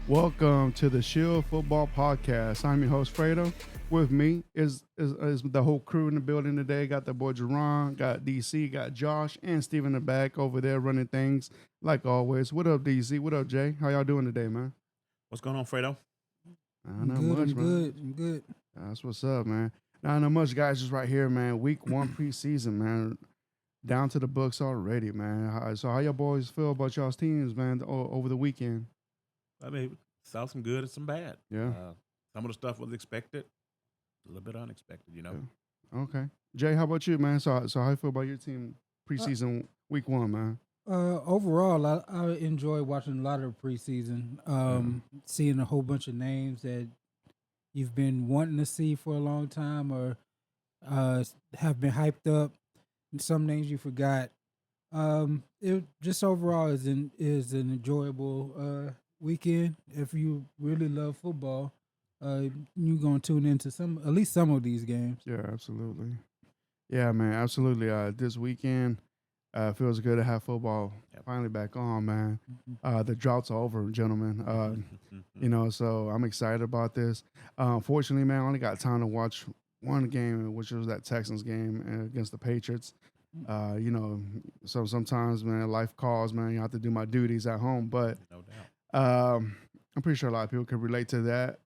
Welcome to the Shield Football Podcast. I'm your host Fredo. With me is the whole crew in the building today. Got the boy Jerron, got DC, got Josh, and Steve in the back over there running things like always. What up, DC? What up, Jay? How y'all doing today, man? What's going on, Fredo? Not Good. much, I'm man. good. I'm good. That's what's up, man. Not much, guys. Just right here, man. Week one preseason, man. Down to the books already, man. So how y'all boys feel about y'all's teams, man, over the weekend? I mean, saw some good and some bad. Yeah. Some of the stuff was expected, a little bit unexpected. Okay. Jay, how about you, man? So how you feel about your team Uh, preseason week one, man? Overall, I enjoy watching a lot of the preseason. Seeing a whole bunch of names that you've been wanting to see for a long time, or have been hyped up. And some names you forgot. It just overall is an enjoyable weekend. If you really love football, you're gonna tune into at least some of these games. Yeah, absolutely. Yeah, man, absolutely. This weekend, feels good to have football Yep. finally back on, man. The drought's over, gentlemen. So I'm excited about this. Unfortunately, man, I only got time to watch one game, which was that Texans game against the Patriots. Uh, you know, so sometimes, man, life calls, man. You have to do my duties at home, but No doubt. I'm pretty sure a lot of people can relate to that.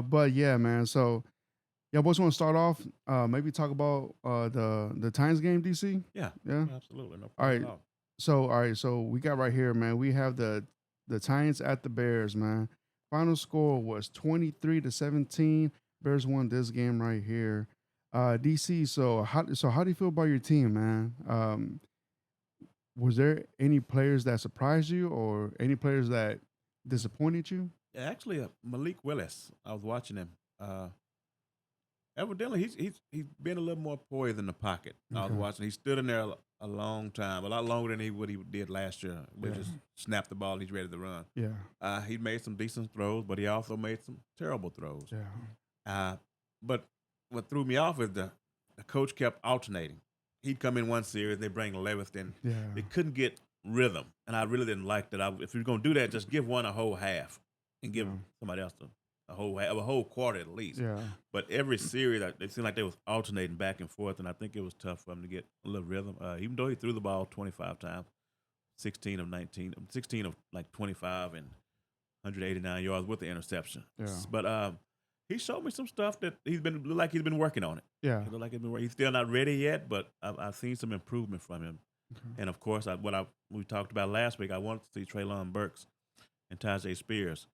But yeah, man. So y'all boys want to start off? Maybe talk about the Titans game, DC. Yeah, Yeah. absolutely. No All problem right. at all. So we got right here, man. We have the Titans at the Bears, man. Final score was 23-17. Bears won this game right here. DC. So how do you feel about your team, man? Was there any players that surprised you, or any players that disappointed you? Yeah, actually, Malik Willis, I was watching him. Evidently, he's been a little more poised in the pocket. I was Okay. watching. He stood in there a long time, a lot longer than what he did last year. We Yeah. just snapped the ball and he's ready to run. Yeah. He made some decent throws, but he also made some terrible throws. Yeah. But what threw me off is the coach kept alternating. He'd come in one series, they bring Levis in. Yeah. They couldn't get rhythm, and I really didn't like that. If you're going to do that, just give one a whole half and give Yeah. somebody else a whole quarter at least. Yeah. But every series, it seemed like they was alternating back and forth, and I think it was tough for him to get a little rhythm. Even though he threw the ball 25 times, 16 of 19, 16 of like 25 and 189 yards with the interception. Yeah. But he showed me some stuff that he's been working on it. Yeah. It looked like he's still not ready yet, but I've seen some improvement from him. Okay. And of course, we talked about last week, I wanted to see Traylon Burks and Tajay Spears.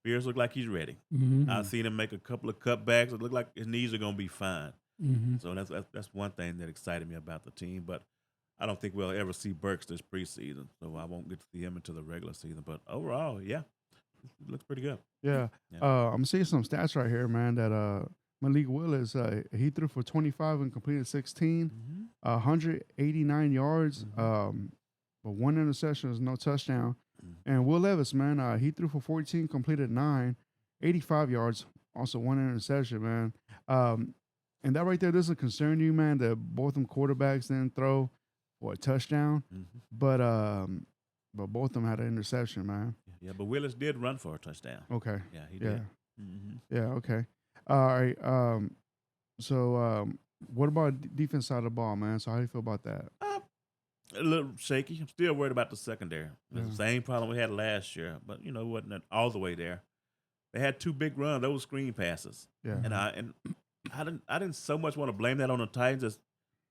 Spears looked like he's ready. Mm-hmm. I've seen him make a couple of cutbacks. It looked like his knees are going to be fine. Mm-hmm. So that's one thing that excited me about the team. But I don't think we'll ever see Burks this preseason, so I won't get to see him until the regular season. But overall, yeah, it looks pretty good. Yeah. Yeah. I'm seeing some stats right here, man, that Malik Willis, he threw for 25 and completed 16, Mm-hmm. 189 yards, but one interception, no touchdown. And Will Levis, man, he threw for 14, completed 9, 85 yards, also one interception, man. And that right there doesn't concern you, man, that both them quarterbacks didn't throw for a touchdown, Mm-hmm. but both of them had an interception, man. Yeah, but Willis did run for a touchdown. Okay. Yeah, he Yeah. did. Mm-hmm. Yeah. Okay. All right. What about defense side of the ball, man? So how do you feel about that? A little shaky. I'm still worried about the secondary. It's Yeah. the same problem we had last year, but it wasn't all the way there. They had two big runs. Those screen passes, Yeah. and I didn't so much want to blame that on the Titans as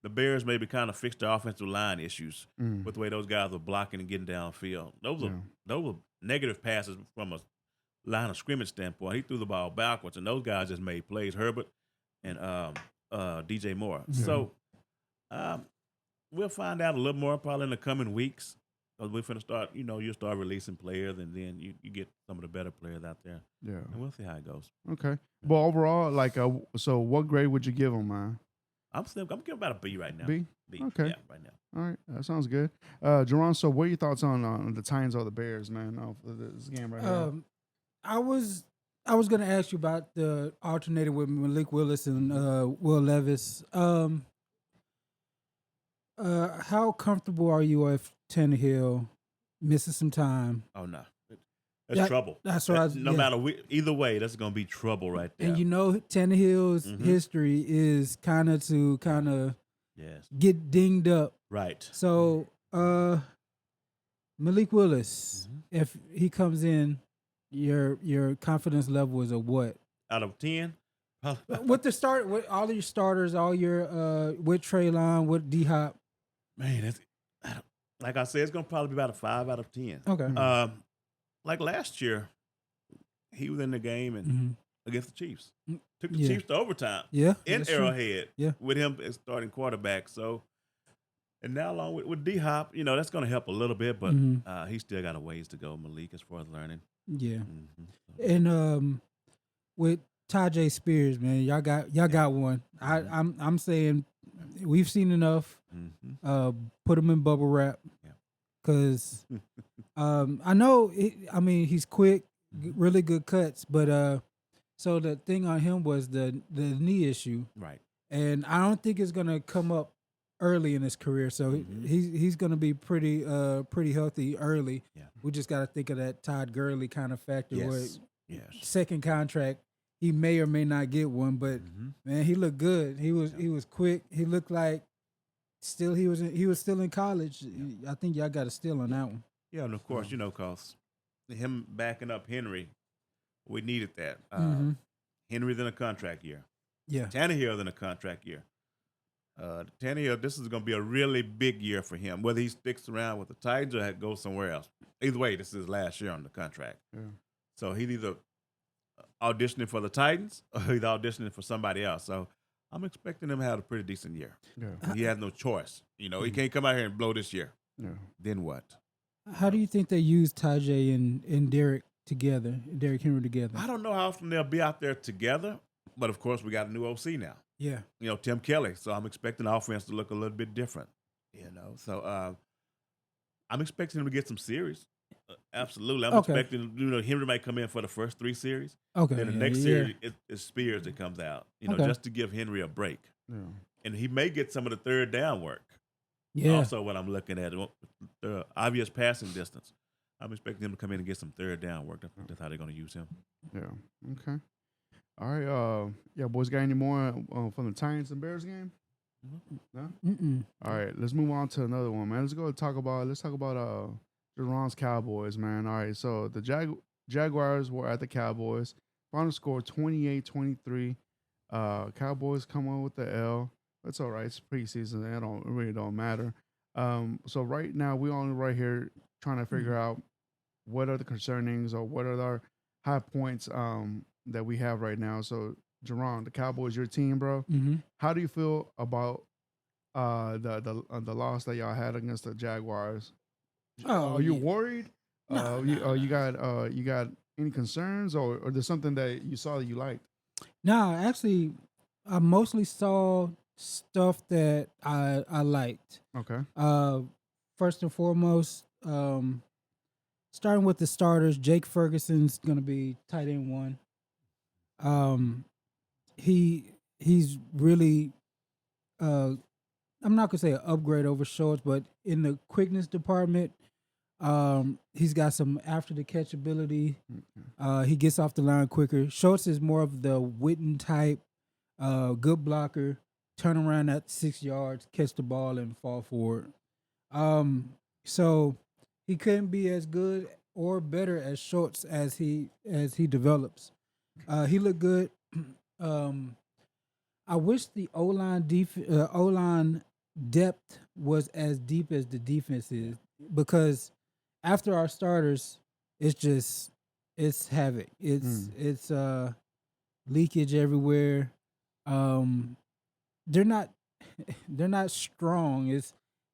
the Bears maybe kind of fixed their offensive line issues Mm. with the way those guys were blocking and getting downfield. Yeah. Those were negative passes from a line of scrimmage standpoint. He threw the ball backwards, and those guys just made plays. Herbert and DJ Moore. Yeah. So we'll find out a little more probably in the coming weeks. Because we're finna start, you'll start releasing players, and then you get some of the better players out there, Yeah. and we'll see how it goes. Okay. But overall, so what grade would you give them, man? I'm giving about a B right now. B. B. Okay. Yeah, right now. All right. That sounds good. Jerron, so what are your thoughts on the Titans or the Bears, man? For this game right here. I was going to ask you about the alternating with Malik Willis and Will Levis. How comfortable are you if Tannehill misses some time? Oh no, That's trouble. That's what I was. No matter either way, that's going to be trouble right there. And Tannehill's Mhm. history is kind of Yes. get dinged up. Right. So Malik Willis, if he comes in, your confidence level is a what? Out of 10? With all of your starters, all your with Treylon, with D Hop. Man, like I said, it's going to probably be about a 5 out of 10. Okay. Like last year, he was in the game and against the Chiefs. Took the Yeah. Chiefs to overtime. Yeah. In that's true. Arrowhead. Yeah. With him as starting quarterback. So, and now along with D Hop, that's going to help a little bit, but he still got a ways to go, Malik, as far as learning. Yeah. Mm-hmm. And with Tajay Spears, man, y'all got one. I'm saying we've seen enough. Put him in bubble wrap. Yeah. Cause I know he's quick, really good cuts, but so the thing on him was the knee issue. Right. And I don't think it's gonna come up early in his career. So he's gonna be pretty healthy early. Yeah. We just gotta think of that Todd Gurley kind of factor where Yes. second contract, he may or may not get one, but man, he looked good. He was quick. He looked like he was still in college. I think y'all got a steal on that one. Yeah, and of course, cause him backing up Henry, we needed that. Henry's in a contract year. Yeah. Tannehill's in a contract year. Tannehill, this is going to be a really big year for him, whether he sticks around with the Titans or goes somewhere else. Either way, this is his last year on the contract. Yeah. So he's either auditioning for the Titans or he's auditioning for somebody else. So I'm expecting him to have a pretty decent year. Yeah. He has no choice. He can't come out here and blow this year. Yeah. Then what? How do you think they use Tajay and Derrick Henry together? I don't know how often they'll be out there together, but of course we got a new OC now. Yeah. Tim Kelly. So I'm expecting the offense to look a little bit different. So I'm expecting him to get some series. Absolutely. I'm expecting, Henry might come in for the first 3 series. Okay. Then the next series is Spears that comes out, just to give Henry a break. Yeah. And he may get some of the third down work. Yeah. Also, what I'm looking at, the obvious passing distance. I'm expecting him to come in and get some third down work. That's how they're going to use him. Yeah. Okay. All right. Boys, got any more from the Titans and Bears game? No. All right. Let's move on to another one, man. Let's talk about Jerron's Cowboys, man. All right. So the Jaguars were at the Cowboys. Final score 28-23. Cowboys come on with the L. That's all right. It's preseason. It really don't matter. So right now we only right here trying to figure out what are the concernings or what are our high points that we have right now. So Jerron, the Cowboys, your team, bro. How do you feel about the loss that y'all had against the Jaguars? Are you worried? You got any concerns or there's something that you saw that you liked? No, actually, I mostly saw stuff that I liked. Okay. First and foremost, starting with the starters, Jake Ferguson's gonna be tight end 1. He's really I'm not gonna say an upgrade over Schultz, but in the quickness department, he's got some after the catch ability. He gets off the line quicker. Schultz is more of the Witten type, good blocker, turn around at 6 yards, catch the ball and fall forward. So he couldn't be as good or better as Schultz as he develops. He looked good. I wish the O-line depth was as deep as the defense is, because after our starters, it's havoc. It's leakage everywhere. They're not strong.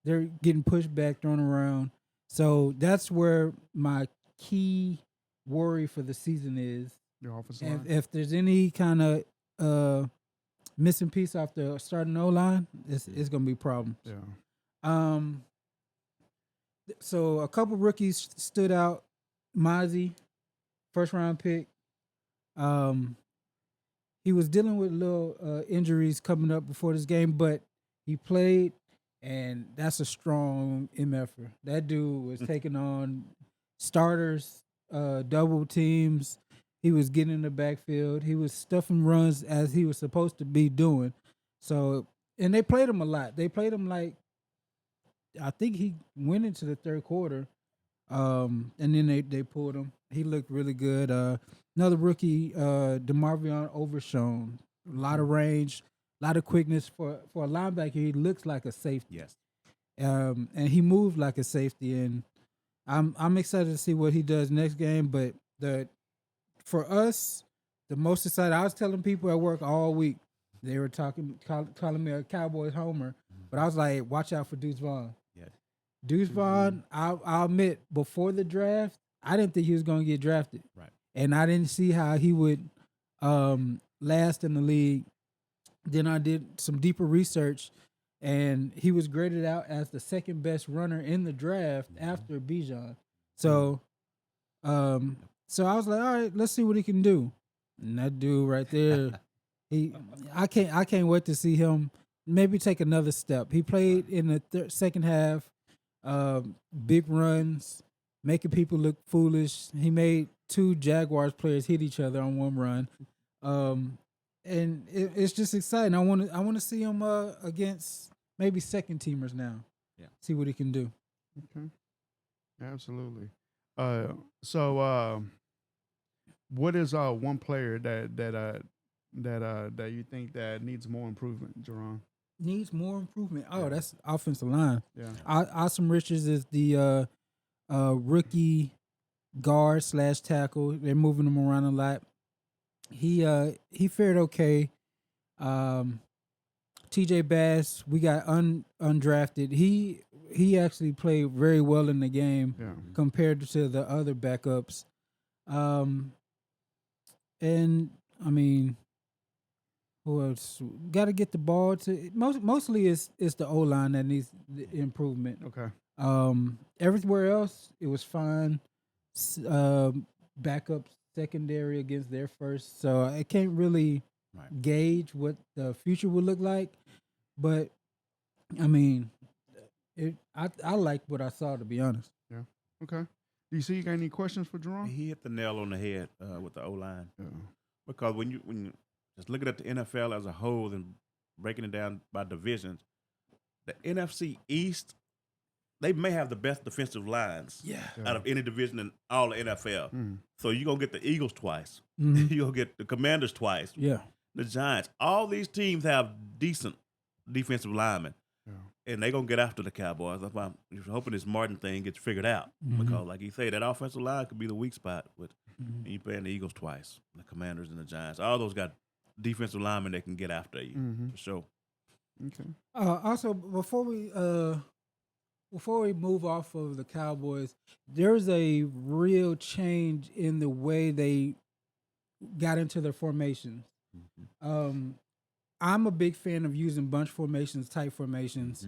They're getting pushed back, thrown around. So that's where my key worry for the season is. Your offensive line? If there's any kind of missing piece off the starting O-line, it's gonna be problems. Yeah. So a couple rookies stood out. Mozzie, first round pick. He was dealing with little injuries coming up before this game, but he played, and that's a strong MFer. That dude was taking on starters double teams. He was getting in the backfield. He was stuffing runs as he was supposed to be doing. So, and they played him a lot. They played him like I think he went into the third quarter, and then they pulled him. He looked really good. Another rookie, DeMarvion Overshown. A lot of range, a lot of quickness for a linebacker. He looks like a safety. Yes. And he moved like a safety. And I'm excited to see what he does next game. But for us, the most excited. I was telling people at work all week. They were calling me a Cowboys homer, but I was like, watch out for Deuce Vaughn. Yeah. Deuce Vaughn, I'll admit, before the draft, I didn't think he was going to get drafted. Right. And I didn't see how he would last in the league. Then I did some deeper research, and he was graded out as the second best runner in the draft after Bijan. So, so I was like, all right, let's see what he can do. And that dude right there, I can't wait to see him maybe take another step. He played in the second half, big runs, making people look foolish. He made 2 Jaguars players hit each other on one run, and it's just exciting. I want to see him against maybe second teamers now. Yeah, see what he can do. Okay, absolutely. So what is one player that you think that needs more improvement, Jerron? Needs more improvement. Oh, that's offensive line. Yeah. Awesome Richards is the rookie guard / tackle. They're moving him around a lot. He fared okay. TJ Bass, we got undrafted. He actually played very well in the game compared to the other backups. And I mean, who else? Got to get the ball to mostly it's the O line that needs the improvement. Okay. Everywhere else it was fine. Backup secondary against their first, so I can't really gauge what the future would look like. But I mean, I like what I saw, to be honest. Yeah. Okay. Do you see you got any questions for Jerome? He hit the nail on the head with the O line. Yeah. Because when you just looking at the NFL as a whole and breaking it down by divisions, the NFC East, they may have the best defensive lines out of any division in all the NFL. So you're going to get the Eagles twice. You're going to get the Commanders twice. Yeah. The Giants. All these teams have decent defensive linemen. Yeah. And they're going to get after the Cowboys. That's why I'm hoping this Martin thing gets figured out. Because, like you say, that offensive line could be the weak spot. But and you're playing the Eagles twice, the Commanders and the Giants. All those got defensive linemen that can get after you, for sure. Okay. Also, before we move off of the Cowboys, there's a real change in the way they got into their formations. I'm a big fan of using bunch formations, tight formations.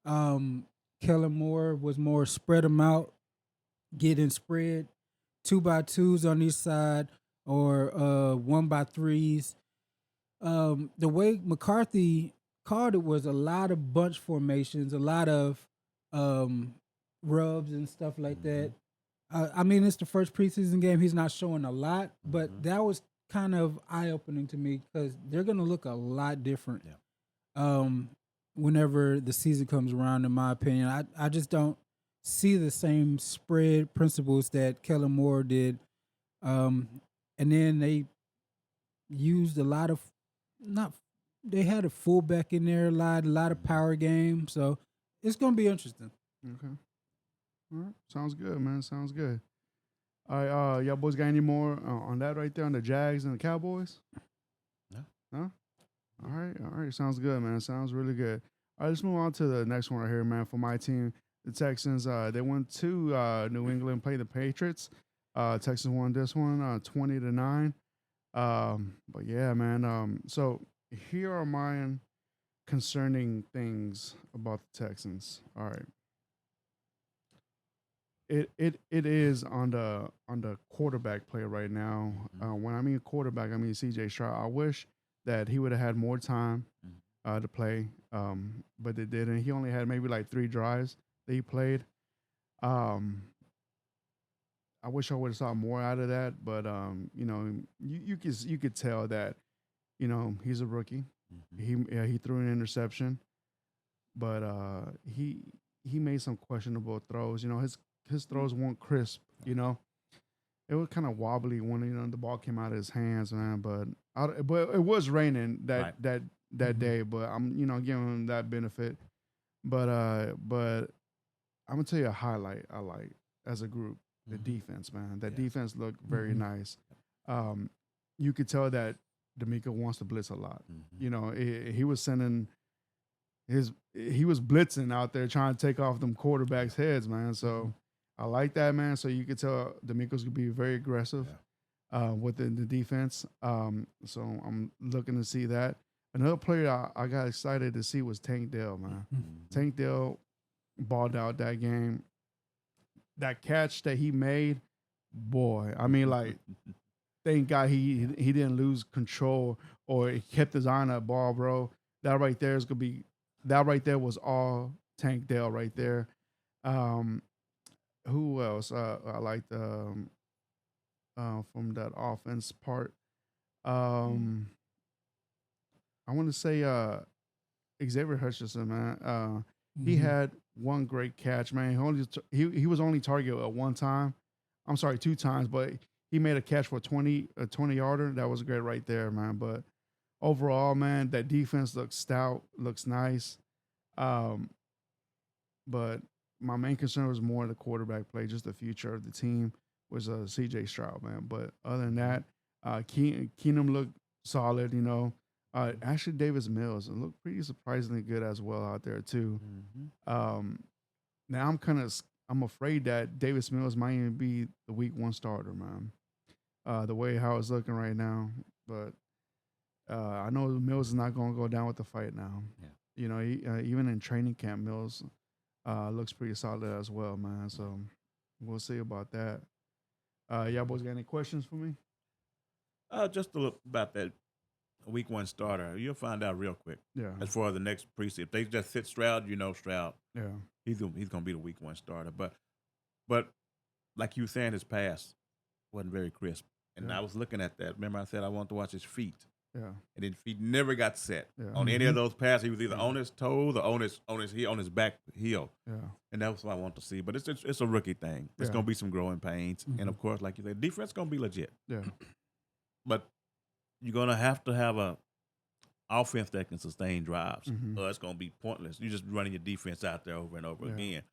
Kellen Moore was more spread them out, getting spread 2x2s on each side or 1x3s. The way McCarthy called it was a lot of bunch formations, a lot of rubs and stuff like that. I mean, it's the first preseason game. He's not showing a lot, but that was kind of eye-opening to me because they're going to look a lot different whenever the season comes around, in my opinion. I just don't see the same spread principles that Kellen Moore did. And then they used a lot of they had a fullback in there a lot of power game. So it's going to be interesting. Okay. All right. Sounds good, man. Sounds good. All right. Y'all boys got any more on that right there on the Jags and the Cowboys? No? All right. Sounds good, man. Sounds really good. All right, let's move on to the next one right here, man. For my team, the Texans, they went to New England, played the Patriots. Texans won this one 20-9. But yeah, man. So here are my concerning things about the Texans. All right. It is on the quarterback play right now. When I mean quarterback, I mean CJ Stroud. I wish that he would have had more time to play, but they didn't. He only had maybe like 3 drives that he played. I wish I would have saw more out of that, but you know, you could tell that, you know, he's a rookie. He threw an interception, but he made some questionable throws. You know, his throws weren't crisp. You know, it was kind of wobbly when the ball came out of his hands, man. But it was raining Right. that day. But I'm giving him that benefit. But I'm gonna tell you a highlight I like as a group, the defense, man. That Yes. defense looked very nice. Um, you could tell that D'Amico wants to blitz a lot. You know, he was sending he was blitzing out there trying to take off them quarterbacks' heads, man. So I like that, man. So you could tell D'Amico's gonna be very aggressive within the defense. So I'm looking to see that. Another player I got excited to see was Tank Dell, man. Tank Dell balled out that game. That catch that he made, boy. I mean, like, thank God he didn't lose control or he kept his eye on that ball, bro. That right there is gonna be. That right there was all Tank Dell right there. Who else? I liked from that offense part. I want to say Xavier Hutchinson, man. He had one great catch, man. He was only targeted at one time. I'm sorry, two times, but he made a catch for a 20 yarder. That was great right there, man. But overall, man, that defense looks stout, looks nice. But my main concern was more the quarterback play, just the future of the team was CJ Stroud, man. But other than that, Keenum looked solid, you know. Actually, Davis Mills looked pretty surprisingly good as well out there too. Now I'm afraid that Davis Mills might even be the week 1 starter, man. The way how it's looking right now, but I know Mills is not going to go down with the fight now. Yeah. You know, even in training camp, Mills looks pretty solid as well, man. So we'll see about that. Y'all boys got any questions for me? Just a little about that week 1 starter. You'll find out real quick. Yeah. As far as the next preseason, if they just sit Stroud, you know Stroud. Yeah. He's gonna be the week 1 starter. But like you were saying, his pass wasn't very crisp. And I was looking at that. Remember, I said I wanted to watch his feet. Yeah. And his feet never got set Yeah. on any of those passes. He was either on his toes or on his back heel. Yeah. And that's what I want to see. But it's a rookie thing. It's Yeah. gonna be some growing pains. And of course, like you said, defense gonna be legit. Yeah. But you're gonna have to have a offense that can sustain drives, or it's gonna be pointless. You're just running your defense out there over and over again.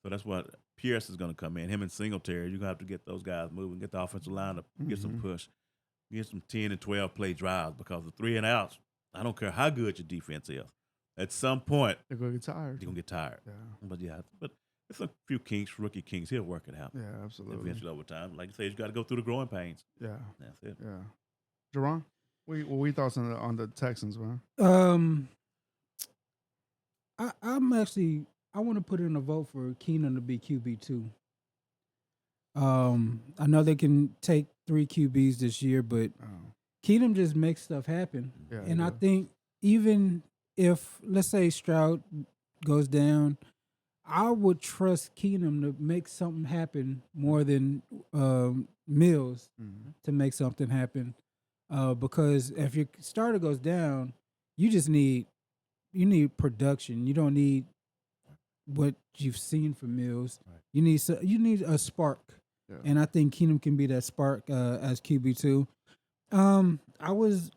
So that's what Pierce is gonna come in. Him and Singletary, you're gonna have to get those guys moving, get the offensive line to get some push, get some 10 and 12 play drives because the 3 and outs. I don't care how good your defense is. At some point, They're gonna get tired. you're gonna get tired. Yeah. But it's a few kinks, rookie kinks. He'll work it out. Yeah, absolutely. Eventually, over time, like you say, you got to go through the growing pains. Yeah. That's it. Yeah. Jerron, what we thoughts on the Texans, man? I want to put in a vote for Keenum to be QB2. I know they can take 3 QBs this year, but Keenum just makes stuff happen. Yeah, and I think even if, let's say, Stroud goes down, I would trust Keenum to make something happen more than Mills to make something happen. Because if your starter goes down, you need production. You don't need what you've seen from Mills. Right. You need a spark, and I think Keenum can be that spark as QB2. I was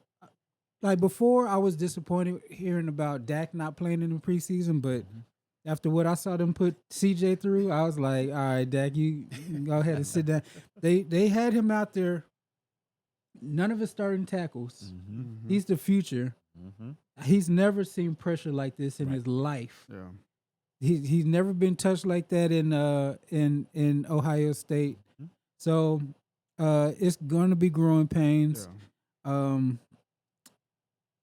before I was disappointed hearing about Dak not playing in the preseason, but after what I saw them put CJ through, I was like, all right, Dak, you can go ahead and sit down. They had him out there. None of his starting tackles. He's the future. He's never seen pressure like this in his life. Yeah. He's never been touched like that in Ohio State. So it's going to be growing pains. Yeah.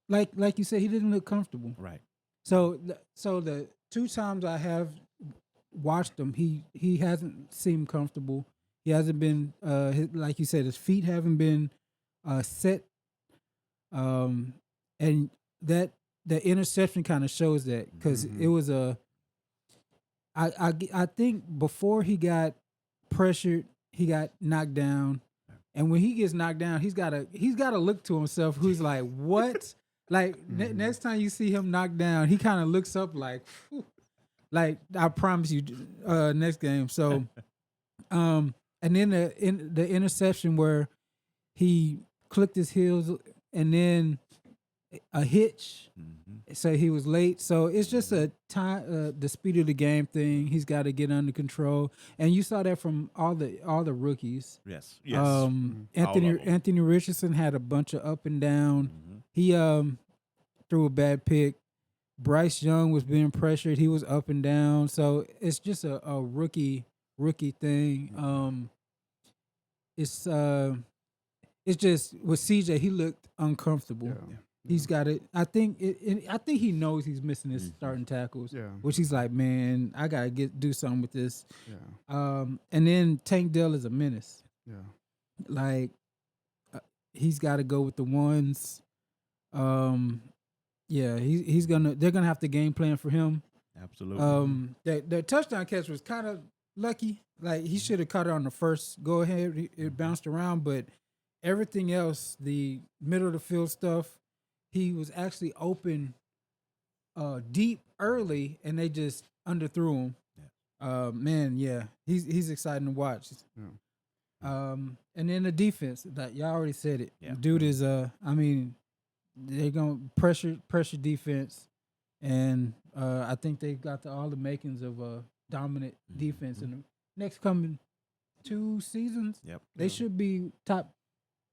Like you said, he didn't look comfortable. Right. So the 2 times I have watched him, he hasn't seemed comfortable. He hasn't been like you said, his feet haven't been set. And that the interception kind of shows that because it was I think before he got pressured, he got knocked down, and when he gets knocked down, he's got to look to himself. Who's like, what? Like next time you see him knocked down, he kind of looks up like, "Phew." Like I promise you, next game. So, and then the interception where he clicked his heels and then a hitch. So he was late. So it's just a time, the speed of the game thing. He's got to get under control, and you saw that from all the rookies. Yes. Yes. All of them. Anthony Richardson had a bunch of up and down. He threw a bad pick. Bryce Young was being pressured. He was up and down. So it's just a rookie thing. It's just with CJ, he looked uncomfortable. Yeah. He's got it. I think he knows he's missing his starting tackles. Yeah. Which he's like, man, I gotta do something with this. Yeah. And then Tank Dell is a menace. Yeah. Like, he's got to go with the ones. Yeah, they're gonna have to game plan for him. Absolutely. The touchdown catch was kind of lucky. Like, he should have caught it on the first go ahead. It bounced around, but everything else, the middle of the field stuff, he was actually open deep early, and they just underthrew him. Man, yeah, he's exciting to watch. Yeah. And then the defense, that y'all already said it. Yeah. Dude is I mean, they're gonna pressure defense, and I think they've got all the makings of a dominant defense in the next coming 2 seasons. Yep. They should be top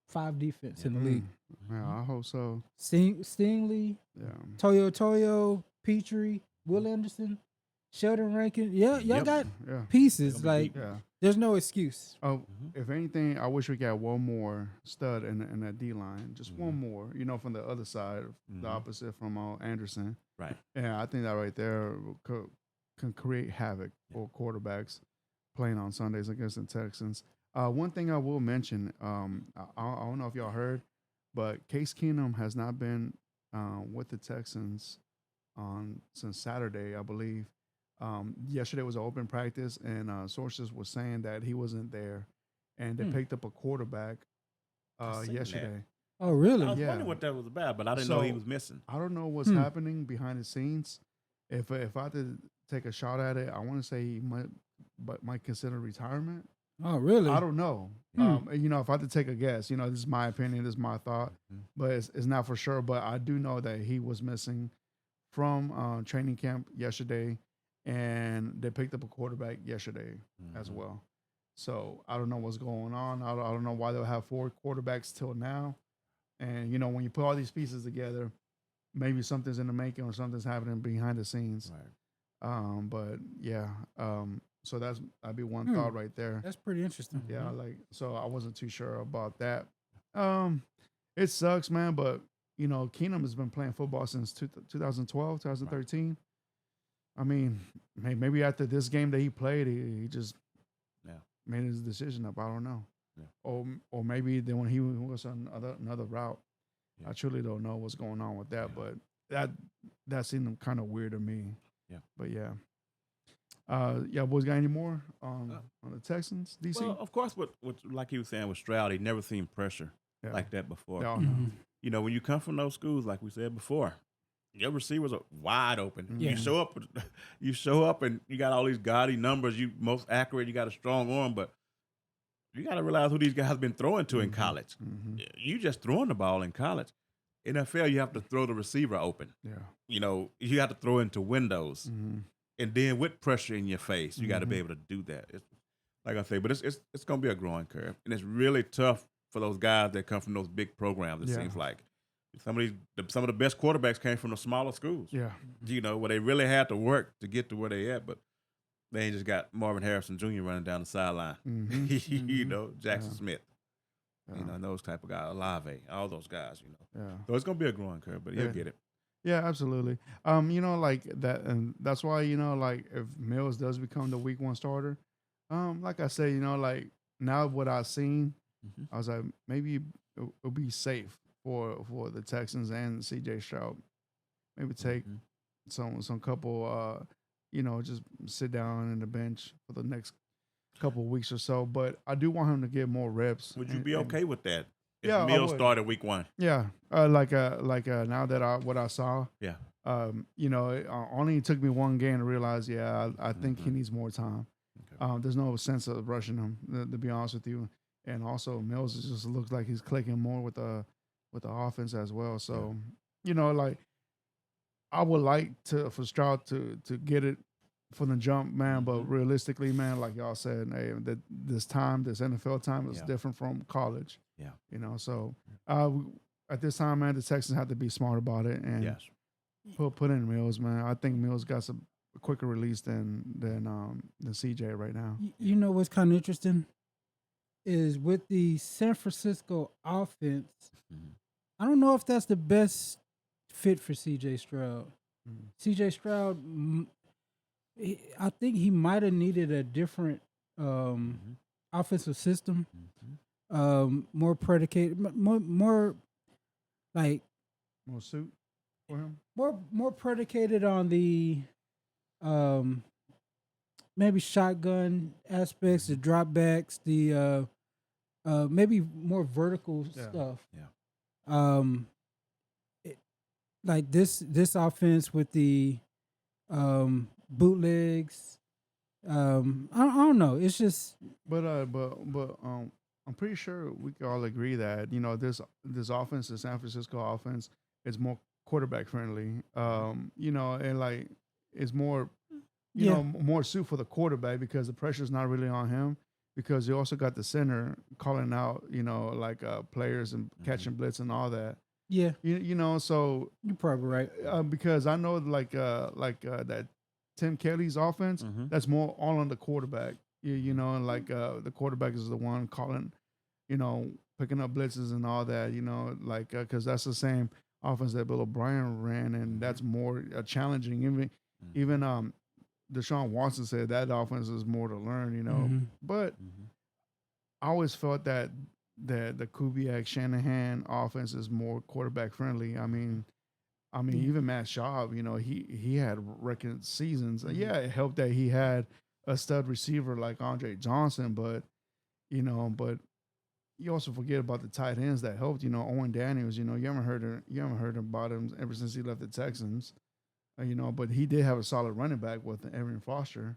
5 defense in the league. Yeah, I hope so. Stingley, Yeah. Toyo, Petrie, Will Anderson, Sheldon Rankin. Yeah, y'all Yep. got Yeah. pieces. They're gonna be Like, Yeah. there's no excuse. Oh, if anything, I wish we got one more stud in that D line. Just one more, from the other side, the opposite from Anderson. Right. Yeah, I think that right there can create havoc for quarterbacks playing on Sundays against the Texans. One thing I will mention, I don't know if y'all heard, but Case Keenum has not been with the Texans since Saturday, I believe. Yesterday was an open practice, and sources were saying that he wasn't there, and they picked up a quarterback seen yesterday. Oh, really? I was Yeah. wondering what that was about, but I didn't know he was missing. I don't know what's happening behind the scenes. If I had to take a shot at it, I want to say he might consider retirement. Oh, really? I don't know. If I had to take a guess, this is my opinion, this is my thought, but it's not for sure. But I do know that he was missing from training camp yesterday, and they picked up a quarterback yesterday as well. So I don't know what's going on. I don't know why they'll have 4 quarterbacks till now. And when you put all these pieces together, maybe something's in the making or something's happening behind the scenes. Right. But yeah. So that'd be one thought right there. That's pretty interesting. Yeah, so I wasn't too sure about that. It sucks, man, but Keenum has been playing football since 2012, 2013. I mean, maybe after this game that he played, he just made his decision up. I don't know. Yeah. Or maybe then when he was on another route. Yeah. I truly don't know what's going on with that, but that seemed kind of weird to me. Yeah. But yeah. Boys, got any more on the Texans, DC? Well, of course, what like he was saying with Stroud, he'd never seen pressure like that before. No. When you come from those schools, like we said before, your receivers are wide open. Yeah. You show up, and you got all these gaudy numbers. You most accurate. You got a strong arm, but you got to realize who these guys been throwing to in college. You just throwing the ball in college. NFL, you have to throw the receiver open. Yeah. You have to throw into windows. And then with pressure in your face, you got to be able to do that. Like I say, but it's going to be a growing curve. And it's really tough for those guys that come from those big programs, it seems like. Some of the best quarterbacks came from the smaller schools. Yeah. Where they really had to work to get to where they at, but they ain't just got Marvin Harrison Jr. running down the sideline. Jackson Smith. And those type of guys, Olave, all those guys, Yeah. So it's going to be a growing curve, but he'll get it. Yeah, absolutely. Like that, and that's why, like if Mills does become the week 1 starter, like I say, like now what I've seen, I was like, maybe it'll be safe for the Texans and CJ Stroud. Maybe take some couple, just sit down in the bench for the next couple of weeks or so. But I do want him to get more reps. Would you be okay with that? If Yeah, I Mills would. started week 1. Yeah, now that what I saw, Yeah. it only took me one game to realize. Yeah, I think he Mhm. needs more time. Okay. There's no sense of rushing him, to be honest with you. And also, Mills just looks like he's clicking more with the offense as well. So, like I would like for Stroud to get it from the jump, man. But Mhm. realistically, man, like y'all said, hey, this NFL time is Yeah. different from college. Yeah. So at this time, man, the Texans have to be smart about it and Yes. put in Mills, man. I think Mills got some quicker release than CJ right now. You know what's kind of interesting is with the San Francisco offense. Mhm. I don't know if that's the best fit for CJ Stroud. Mhm. CJ Stroud, I think he might have needed a different Mhm. offensive system, Mhm. more predicated, more like More suit for him. more predicated on the maybe shotgun aspects, the dropbacks, the maybe more vertical Yeah. stuff. Yeah. Um, like this offense with the bootlegs. I don't know. It's just But I'm pretty sure we can all agree that this offense, the San Francisco offense, is more quarterback friendly. And like it's more yeah, more suit for the quarterback because the pressure's not really on him because you also got the center calling out like players and catching blitz and all that. yeah. So You're probably right. because I know like that Tim Kelly's offense Mhm. that's more all on the quarterback. And like the quarterback is the one calling, picking up blitzes and all that. Like because that's the same offense that Bill O'Brien ran, and that's more challenging. Even Deshaun Watson said that offense is more to learn. Mhm. But Mhm. I always felt that the Kubiak Shanahan offense is more quarterback friendly. I mean, Yeah. even Matt Schaub, he had record seasons. Mhm. Yeah, it helped that he had a stud receiver like Andre Johnson, but but you also forget about the tight ends that helped. Owen Daniels. You haven't heard about him ever since he left the Texans. But he did have a solid running back with Evan Foster.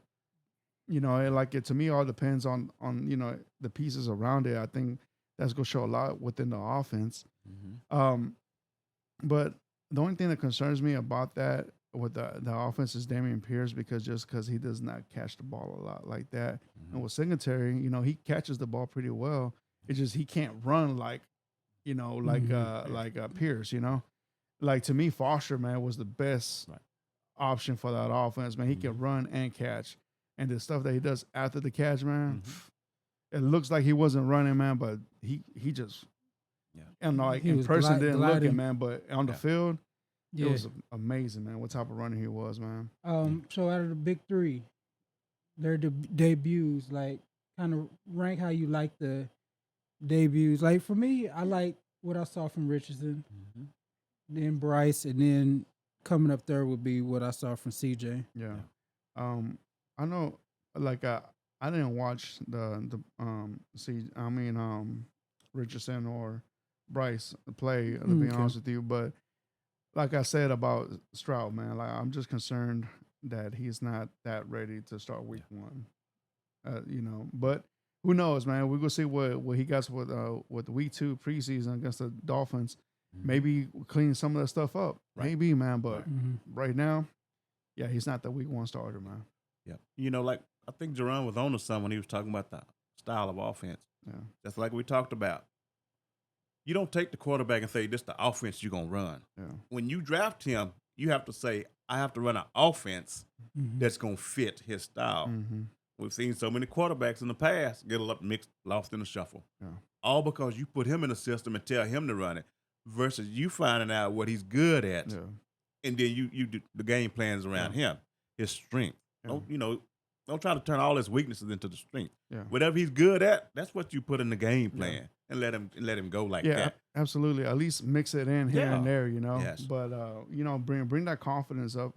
And like to me, all depends on the pieces around it. I think that's gonna show a lot within the offense. Mhm. But the only thing that concerns me about that with the offense is Damian Pierce because he does not catch the ball a lot like that. And Mhm. with Singletary, he catches the ball pretty well. It's just he can't run like Pierce. Like to me, Foster man was the best Right. option for that offense. Man, he can Mhm. run and catch, and the stuff that he does after the catch, man. Mhm. It looks like he wasn't running, man, but he just Yeah. and like He in was person didn't look it, gliding. man, but on the Yeah. field, it Yeah. was amazing, man. What type of runner he was, man. So out of the big three, their debuts, like kind of rank how you like the debuts. Like for me, I like what I saw from Richardson, Mhm. then Bryce, and then coming up third would be what I saw from CJ. Yeah. I know, like I didn't watch Richardson or Bryce play to be Okay. honest with you, but like I said about Stroud, man, like I'm just concerned that he's not that ready to start week one. But who knows, man? We're gonna see what he got with week 2 preseason against the Dolphins. Mhm. Maybe clean some of that stuff up. Right. Maybe, man. But Right. Mhm. right now, yeah, he's not the week 1 starter, man. Yeah. Like I think Jerron was on to someone. He was talking about the style of offense. Yeah. That's like we talked about. You don't take the quarterback and say, this is the offense you're going to run. Yeah. When you draft him, you have to say, I have to run an offense Mhm. that's going to fit his style. Mm-hmm. We've seen so many quarterbacks in the past get a lot mixed, lost in the shuffle. Yeah. All because you put him in the system and tell him to run it versus you finding out what he's good at. Yeah. And then you do the game plans around him, his strength. Yeah. Don't try to turn all his weaknesses into the strength. Yeah. Whatever he's good at, that's what you put in the game plan and let him go like Yeah, that. absolutely. At least mix it in here and Yeah. there, Yes. But bring that confidence up.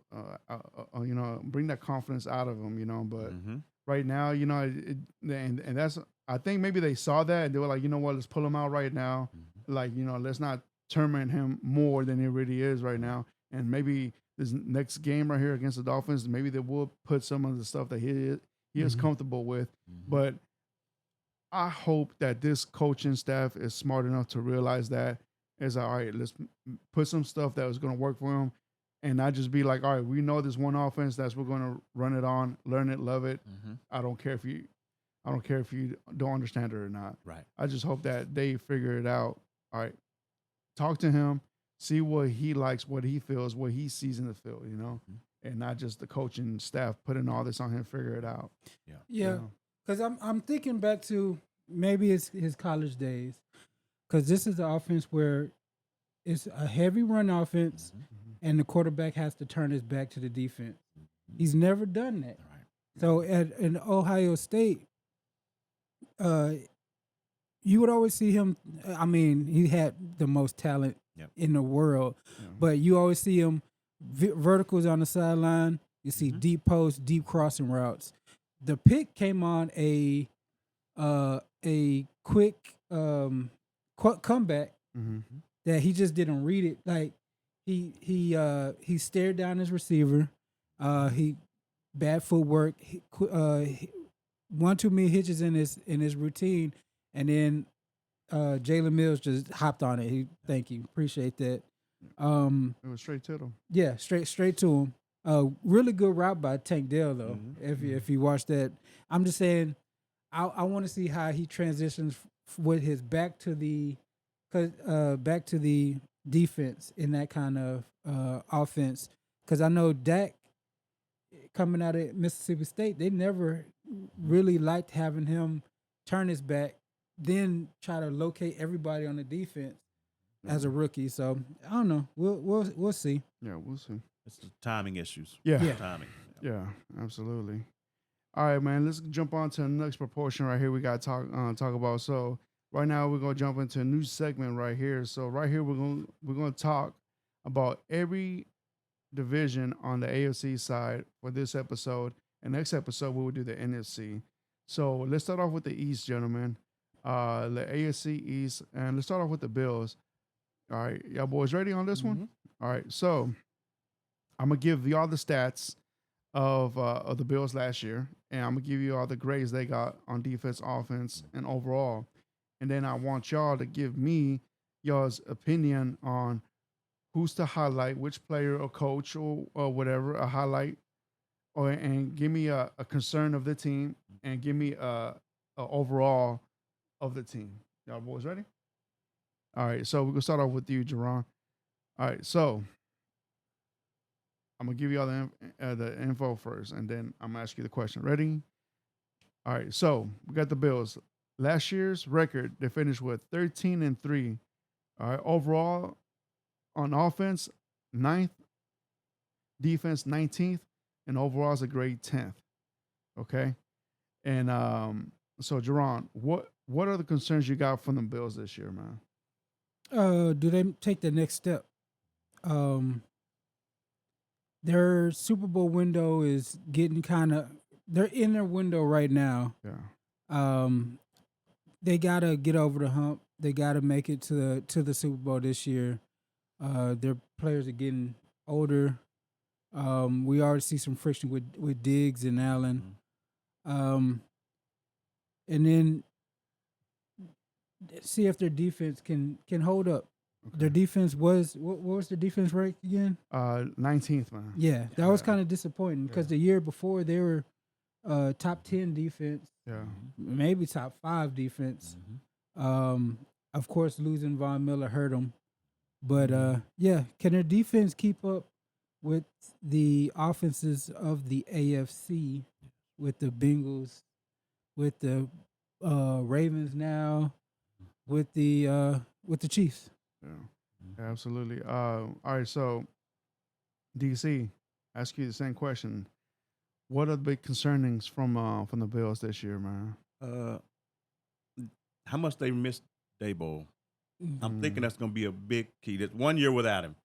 Bring that confidence out of him, But Mm-hmm. right now, and that's I think maybe they saw that and they were like, you know what, let's pull him out right now. Like, let's not torment him more than he really is right now. And maybe this next game right here against the Dolphins, maybe they will put some of the stuff that he is comfortable with. But I hope that this coaching staff is smart enough to realize that is all right. Let's put some stuff that was going to work for him, and not just be like, all right, we know this one offense that's we're going to run it on, learn it, love it. I don't care if you don't understand it or not. Right. I just hope that they figure it out. All right, talk to him, see what he likes, what he feels, what he sees in the field, and not just the coaching staff putting all this on him. Figure it out. Yeah. Because I'm thinking back to maybe it's his college days. Because this is the offense where it's a heavy run offense, and the quarterback has to turn his back to the defense. He's never done that. Right. So in Ohio State, you would always see him. I mean, he had the most talent in the world, but you always see him verticals on the sideline. You see deep posts, deep crossing routes. The pick came on a quick comeback that he just didn't read it. Like he stared down his receiver. He bad footwork. One too many hitches in his routine, and then Jalen Mills just hopped on it. Thank you, appreciate that. It was straight to them. Yeah, straight to him. Really good route by Tank Dell though. If you watch that, I'm just saying, I want to see how he transitions with his back to the defense in that kind of offense. Because I know Dak coming out of Mississippi State, they never really liked having him turn his back, then try to locate everybody on the defense as a rookie. So I don't know. We'll see. Yeah, we'll see. It's the timing issues. Yeah. Timing. Yeah, absolutely. All right, man. Let's jump on to the next proportion right here. We got to talk about. So right now we're gonna jump into a new segment right here. So right here we're gonna talk about every division on the AFC side for this episode. And next episode we will do the NFC. So let's start off with the East, gentlemen. The AFC East, and let's start off with the Bills. All right, y'all boys ready on this one? All right, so I'm gonna give y'all the stats of the Bills last year, and I'm gonna give you all the grades they got on defense, offense, and overall. And then I want y'all to give me y'all's opinion on who's to highlight, which player or coach or whatever a highlight, and give me a concern of the team, and give me a overall of the team. Y'all boys ready? All right, so we're gonna start off with you, Jerron. All right, so I'm gonna give you all the info first, and then I'm gonna ask you the question. Ready? All right, so we got the Bills. Last year's record, they finished with 13-3. All right, overall on offense, 9th, defense 19th, and overall is a grade 10th. Okay, and so Jerron, what are the concerns you got from the Bills this year, man? Do they take the next step? Their Super Bowl window is getting they're in their window right now. Yeah. They gotta get over the hump. They gotta make it to the Super Bowl this year. Their players are getting older. We already see some friction with Diggs and Allen. And then see if their defense can hold up. Okay. Their defense was what was their defense rank again? 19th, man. Yeah, that was kind of disappointing because the year before they were top 10 defense. Yeah, maybe top 5 defense. Of course, losing Von Miller hurt them, but yeah, can their defense keep up with the offenses of the AFC, with the Bengals, with the Ravens now, with the Chiefs? Yeah, absolutely. All right, so DC, ask you the same question. What are the big concernings from the Bills this year, man? How much they missed Daboll. I'm thinking that's going to be a big key. That 1 year without him,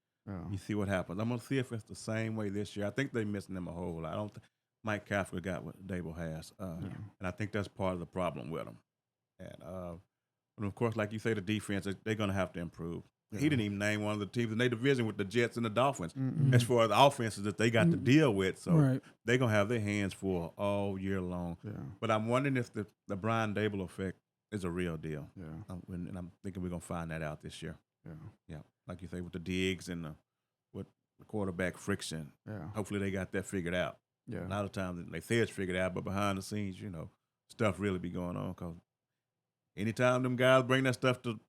you see what happens. I'm going to see if it's the same way this year. I think they're missing him a whole lot. Mike Kafka got what Dable has, and I think that's part of the problem with him. And of course, like you say, the defense they're going to have to improve. Yeah. He didn't even name one of the teams in their division with the Jets and the Dolphins Mm-mm. as far as the offenses that they got to deal with. So Right. they're going to have their hands full all year long. Yeah. But I'm wondering if the Brian Dable effect is a real deal. Yeah. And I'm thinking we're going to find that out this year. Yeah. Like you say, with the digs and with the quarterback friction. Yeah. Hopefully they got that figured out. Yeah. A lot of times they say it's figured out, but behind the scenes, stuff really be going on. Because anytime them guys bring that stuff to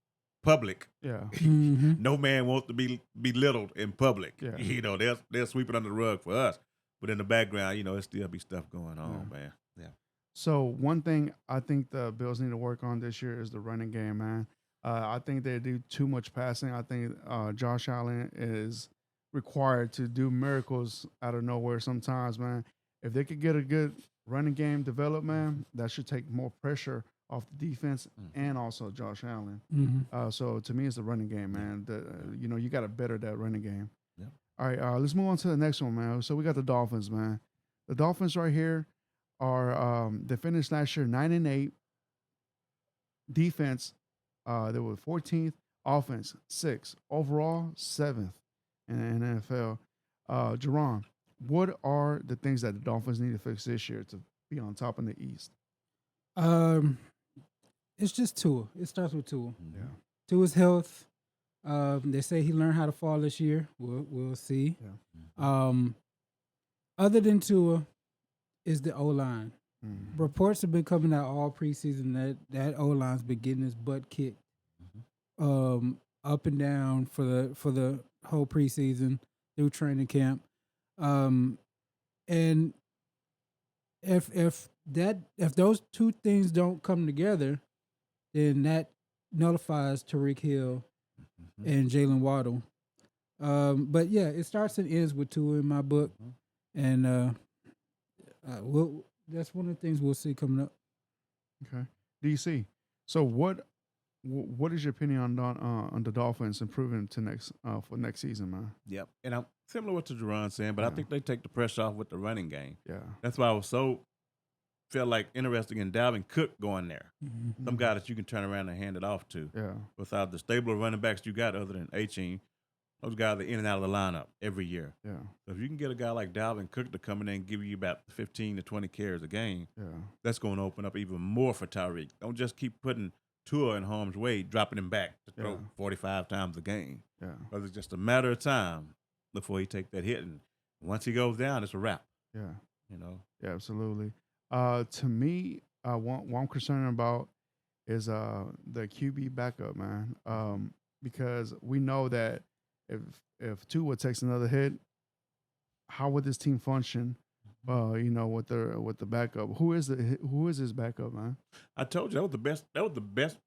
public, Yeah. no man wants to be belittled in public. Yeah. They'll sweep it under the rug for us. But in the background, it still be stuff going on, man. Yeah. So one thing I think the Bills need to work on this year is the running game, man. I think they do too much passing. I think Josh Allen is required to do miracles out of nowhere sometimes, man. If they could get a good running game developed, man, that should take more pressure off the defense and also Josh Allen. So to me, it's the running game, man. You got to better that running game. Yeah. All right, let's move on to the next one, man. So we got the Dolphins, man. The Dolphins right here are they finished last year 9-8. Defense, they were 14th. Offense, 6th. Overall, 7th in the NFL. Jerron, what are the things that the Dolphins need to fix this year to be on top in the East? It's just Tua. It starts with Tua. Yeah. Tua's health. They say he learned how to fall this year. We'll see. Yeah. Other than Tua, is the O line. Mm. Reports have been coming out all preseason that O line's been getting his butt kicked, up and down for the whole preseason through training camp, and if those two things don't come together, then that nullifies Tariq Hill and Jalen Waddle. But yeah, it starts and ends with Tua in my book, and that's one of the things we'll see coming up. Okay. DC. So what is your opinion on the Dolphins improving to for next season, man? Yep. And I'm similar to Jerron saying, but I think they take the pressure off with the running game. Yeah. That's why I was felt like interested in Dalvin Cook going there. Some guy that you can turn around and hand it off to. Yeah. Without the stable of running backs you got other than Achane, those guys are in and out of the lineup every year. Yeah. So if you can get a guy like Dalvin Cook to come in and give you about 15 to 20 carries a game, that's going to open up even more for Tyreek. Don't just keep putting Tua in harm's way, dropping him back to throw 45 times a game. Yeah. Because it's just a matter of time before he take that hit. And once he goes down, it's a wrap. Yeah. Yeah, absolutely. To me, what I'm concerned about is the QB backup, man. Because we know that if Tua takes another hit, how would this team function? With the backup. Who is his backup, man? I told you that was the best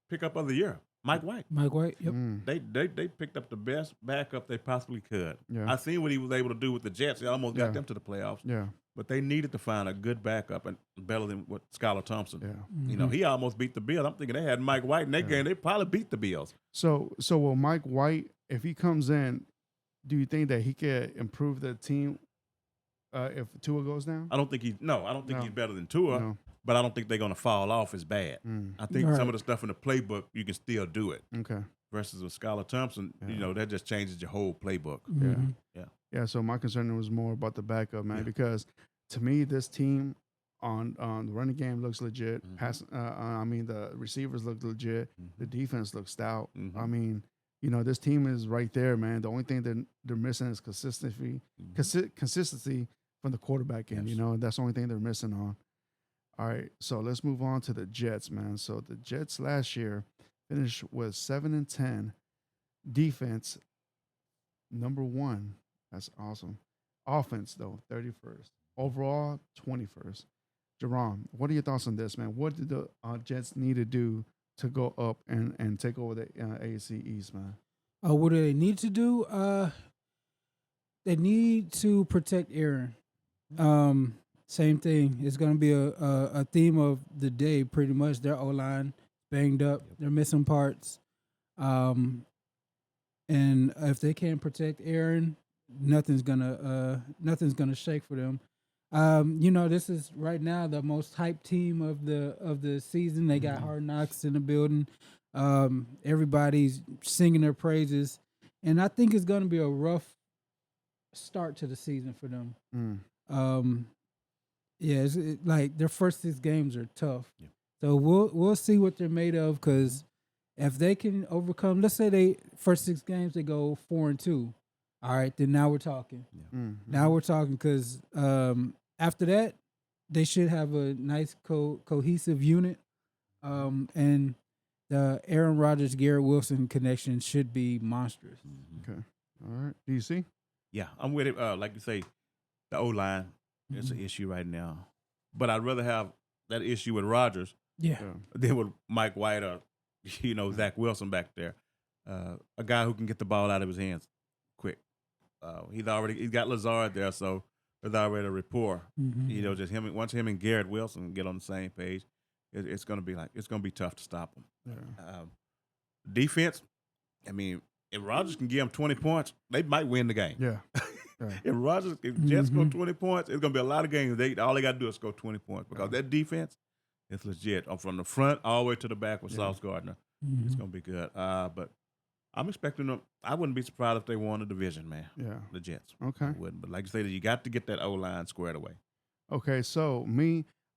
pickup of the year. Mike White. Mike White. Yep. They picked up the best backup they possibly could. Yeah. I seen what he was able to do with the Jets. He almost got them to the playoffs. Yeah. But they needed to find a good backup and better than what Skylar Thompson. Yeah. He almost beat the Bills. I'm thinking they had Mike White in that game. They probably beat the Bills. So will Mike White, if he comes in, do you think that he could improve the team if Tua goes down? I don't think he's better than Tua, No. but I don't think they're going to fall off as bad. I think some of the stuff in the playbook, you can still do it. Okay. Versus with Skylar Thompson, that just changes your whole playbook. Yeah. So my concern was more about the backup, man, because to me, this team on the running game looks legit. The receivers look legit. The defense looks stout. I mean, this team is right there, man. The only thing that they're missing is consistency from the quarterback end. That's the only thing they're missing on. All right, so let's move on to the Jets, man. So the Jets last year finished with 7-10. Defense, number 1. That's awesome. Offense, though, 31st. Overall, 21st. Jerome, what are your thoughts on this, man? What did the Jets need to do to go up and take over the AFC East, man? What do they need to do? They need to protect Aaron. Same thing. It's going to be a theme of the day, pretty much. Their O-line banged up. They're missing parts. And if they can't protect Aaron, nothing's gonna shake for them. This is right now the most hyped team of the season. They got Hard Knocks in the building. Everybody's singing their praises, and I think it's going to be a rough start to the season for them. Yeah, like their first 6 games are tough. Yeah. So we'll see what they're made of, because if they can overcome, let's say they first 6 games they go 4-2. All right, then now we're talking. Yeah. Now we're talking, because after that they should have a nice cohesive unit, and the Aaron Rodgers Garrett Wilson connection should be monstrous. Okay, all right. DC. Yeah, I'm with it. Like you say, the O line is an issue right now, but I'd rather have that issue with Rodgers Yeah. than with Mike White or Zach Wilson back there. A guy who can get the ball out of his hands quick. He's got Lazard there, so there's already a rapport. Just once him and Garrett Wilson get on the same page, it's gonna be tough to stop them. Yeah. Defense, I mean, if Rodgers can give them 20 points, they might win the game. Yeah. If Jets score 20 points, it's gonna be a lot of games. All they got to do is score 20 points, because that defense is legit. From the front all the way to the back with Sauce Gardner, it's gonna be good. But I'm expecting them. I wouldn't be surprised if they won the division, man. Yeah. The Jets. Okay. I wouldn't. But like you said, you got to get that O line squared away. Okay, so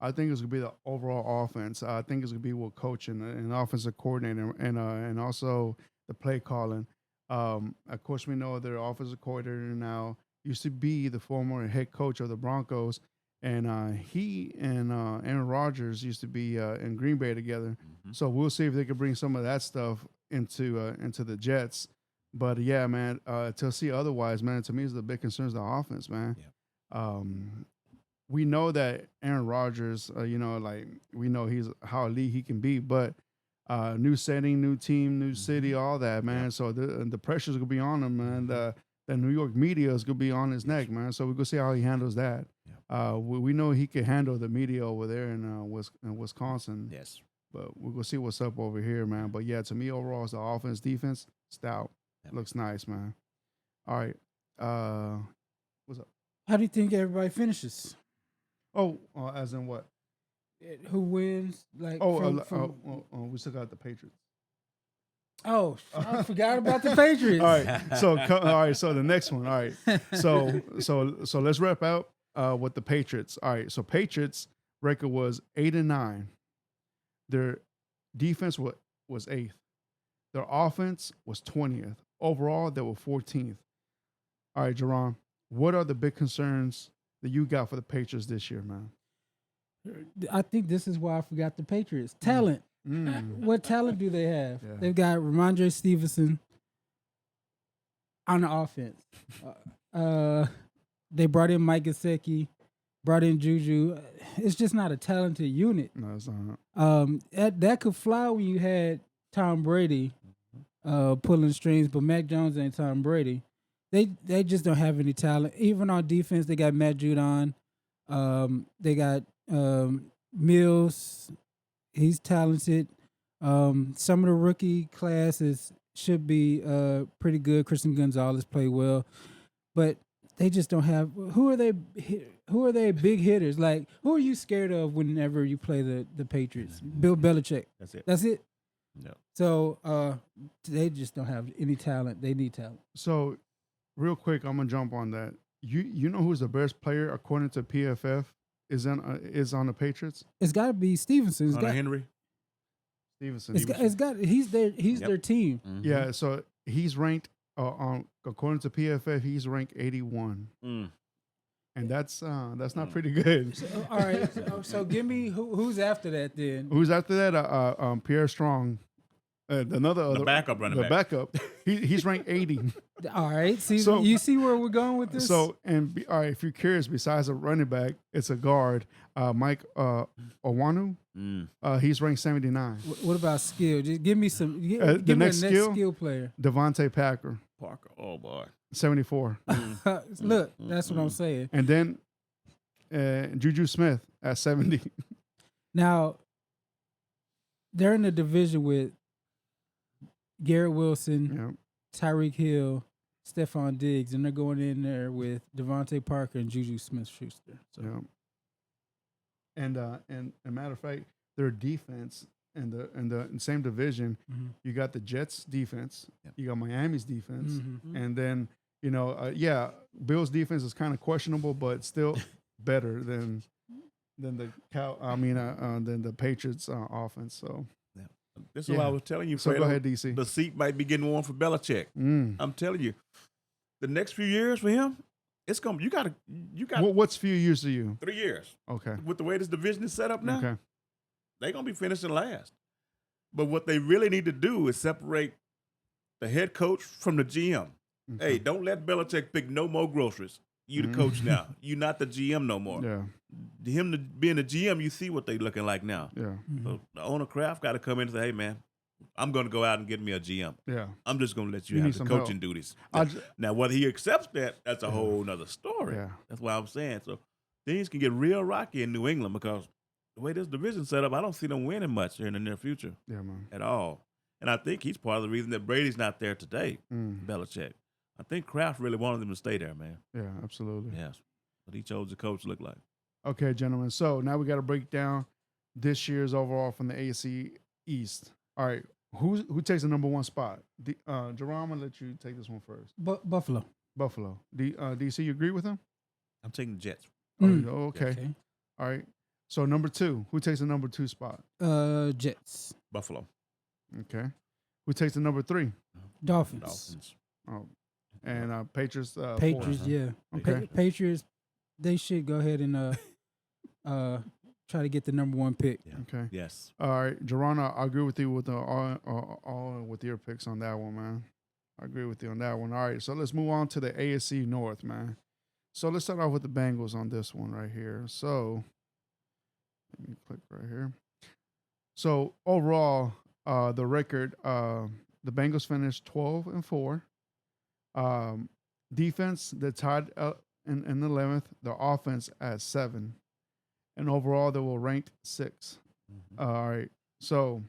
I think it's gonna be the overall offense. I think it's gonna be with coaching and offensive coordinator and also the play calling. Of course, we know their offensive coordinator now used to be the former head coach of the Broncos, and he and Aaron Rodgers used to be in Green Bay together. So we'll see if they can bring some of that stuff into the Jets. But yeah, man, to see otherwise, man, to me is the big concern is the offense, man. Yeah. We know that Aaron Rodgers, we know he's how elite he can be, but new setting, new team, new city, all that, man. Yeah. So the pressure's gonna be on him, man. The New York media is gonna be on his neck, man. So we're gonna see how he handles that. Yeah. We know he can handle the media over there in Wisconsin. Yes. But we're gonna see what's up over here, man. But yeah, to me overall, it's the offense, defense, stout. Yeah. Looks nice, man. All right. What's up? How do you think everybody finishes? Oh, as in what? Who wins? Like, we still got the Patriots. Oh, I forgot about the Patriots. All right. So the next one. All right. So let's wrap out with the Patriots. All right. So Patriots record was 8-9. Their defense was 8th. Their offense was 20th. Overall, they were 14th. All right, Jerron, what are the big concerns that you got for the Patriots this year, man? I think this is why I forgot the Patriots. Talent. What talent do they have? Yeah. They've got Ramondre Stevenson on the offense. They brought in Mike Gesicki, brought in Juju. It's just not a talented unit. No, it's not. That could fly when you had Tom Brady pulling strings, but Mac Jones ain't Tom Brady. They just don't have any talent. Even on defense, they got Matt Judon. They got Mills. He's talented. Some of the rookie classes should be pretty good. Christian Gonzalez played well, but they just don't have. Who are they big hitters? Like, who are you scared of whenever you play the Patriots? Bill Belichick. That's it. No. So they just don't have any talent. They need talent. So, real quick, I'm gonna jump on that. You know who's the best player according to PFF is on the Patriots? It's got to be Stevenson. Hunter Henry. Stevenson. He's their team. Yeah. So he's ranked according to PFF, he's ranked 81. And that's not pretty good. So, all right. So give me who's after that then? Who's after that? Pierre Strong. The backup running back. The backup. He's ranked 80. All right. You see where we're going with this? So, all right, if you're curious, besides a running back, it's a guard, Mike Owanu. He's ranked 79. What about skill? Just give me some. Give me next skill player. Devontae Parker. Oh, boy. 74. Look, that's what I'm saying. And then Juju Smith at 70. Now, they're in the division with Garrett Wilson, Tyreek Hill, Stephon Diggs, and they're going in there with Devontae Parker and Juju Smith-Schuster. So Yeah. And a matter of fact, their defense in the same division, you got the Jets defense, you got Miami's defense, and then Bills defense is kind of questionable, but still better than the than the Patriots offense. So this is what I was telling you. So Fredo, go ahead, DC. The seat might be getting warm for Belichick. I'm telling you, the next few years for him, it's gonna. You got. What's few years to you? 3 years. Okay. With the way this division is set up now, okay, they're gonna be finishing last. But what they really need to do is separate the head coach from the GM. okay. Hey, don't let Belichick pick no more groceries. You the coach now. You not the GM no more. Yeah. Him being the GM, you see what they looking like now. Yeah. So the owner Kraft got to come in and say, "Hey, man, I'm going to go out and get me a GM. Yeah. I'm just going to let you You have need the some coaching help. duties." I Now, whether he accepts that, that's a whole nother story. Yeah. That's what I'm saying. So things can get real rocky in New England because the way this division's set up, I don't see them winning much here in the near future Yeah, man. at all. And I think he's part of the reason that Brady's not there today, Belichick. I think Kraft really wanted him to stay there, man. Yeah, absolutely. Yes. But he chose the coach to look like. Okay, gentlemen. So now we got to break down this year's overall from the AFC East. All right, who takes the number one spot? Jerome, I'll let you take this one first. Buffalo. Buffalo. DC, you agree with him? I'm taking the Jets. Oh, okay. All right. So number two, who takes the number two spot? Jets. Buffalo. Okay. Who takes the number three? Dolphins. Oh, and Patriots. Patriots, four. yeah. Okay. Patriots, they should go ahead and try to get the number one pick. Yeah. Okay. Yes. All right, Jerron, I agree with you with all with your picks on that one, man. I agree with you on that one. All right, so let's move on to the AFC North, man. So let's start off with the Bengals on this one right here. So let me click right here. So overall, the record, the Bengals finished 12-4. Defense, they tied in 11th. The offense at 7, and overall they were ranked 6. All right. So,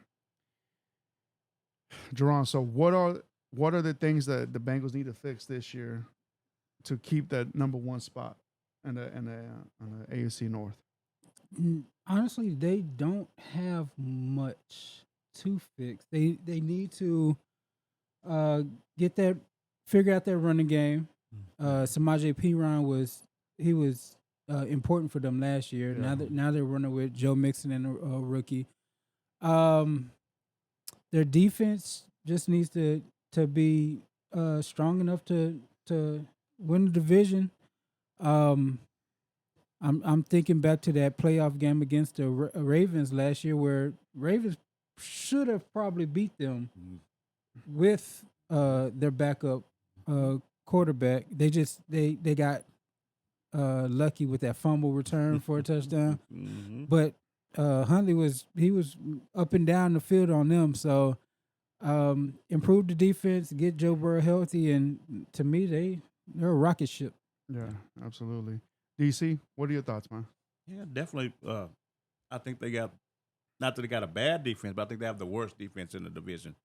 Jerron, so what are the things that the Bengals need to fix this year to keep that number one spot in the AFC North? Honestly, they don't have much to fix. They need to figure out their running game. Samaje Perine was important for them last year. Yeah. Now they're running with Joe Mixon and a rookie. Their defense just needs to be strong enough to win the division. I'm thinking back to that playoff game against the Ravens last year, where Ravens should have probably beat them with their backup quarterback. They got lucky with that fumble return for a touchdown. But Huntley was up and down the field on them. So improve the defense, get Joe Burrow healthy, and to me they're a rocket ship. Yeah, absolutely. DC, what are your thoughts, man? Yeah, definitely. I think they got, not that they got a bad defense, but I think they have the worst defense in the division.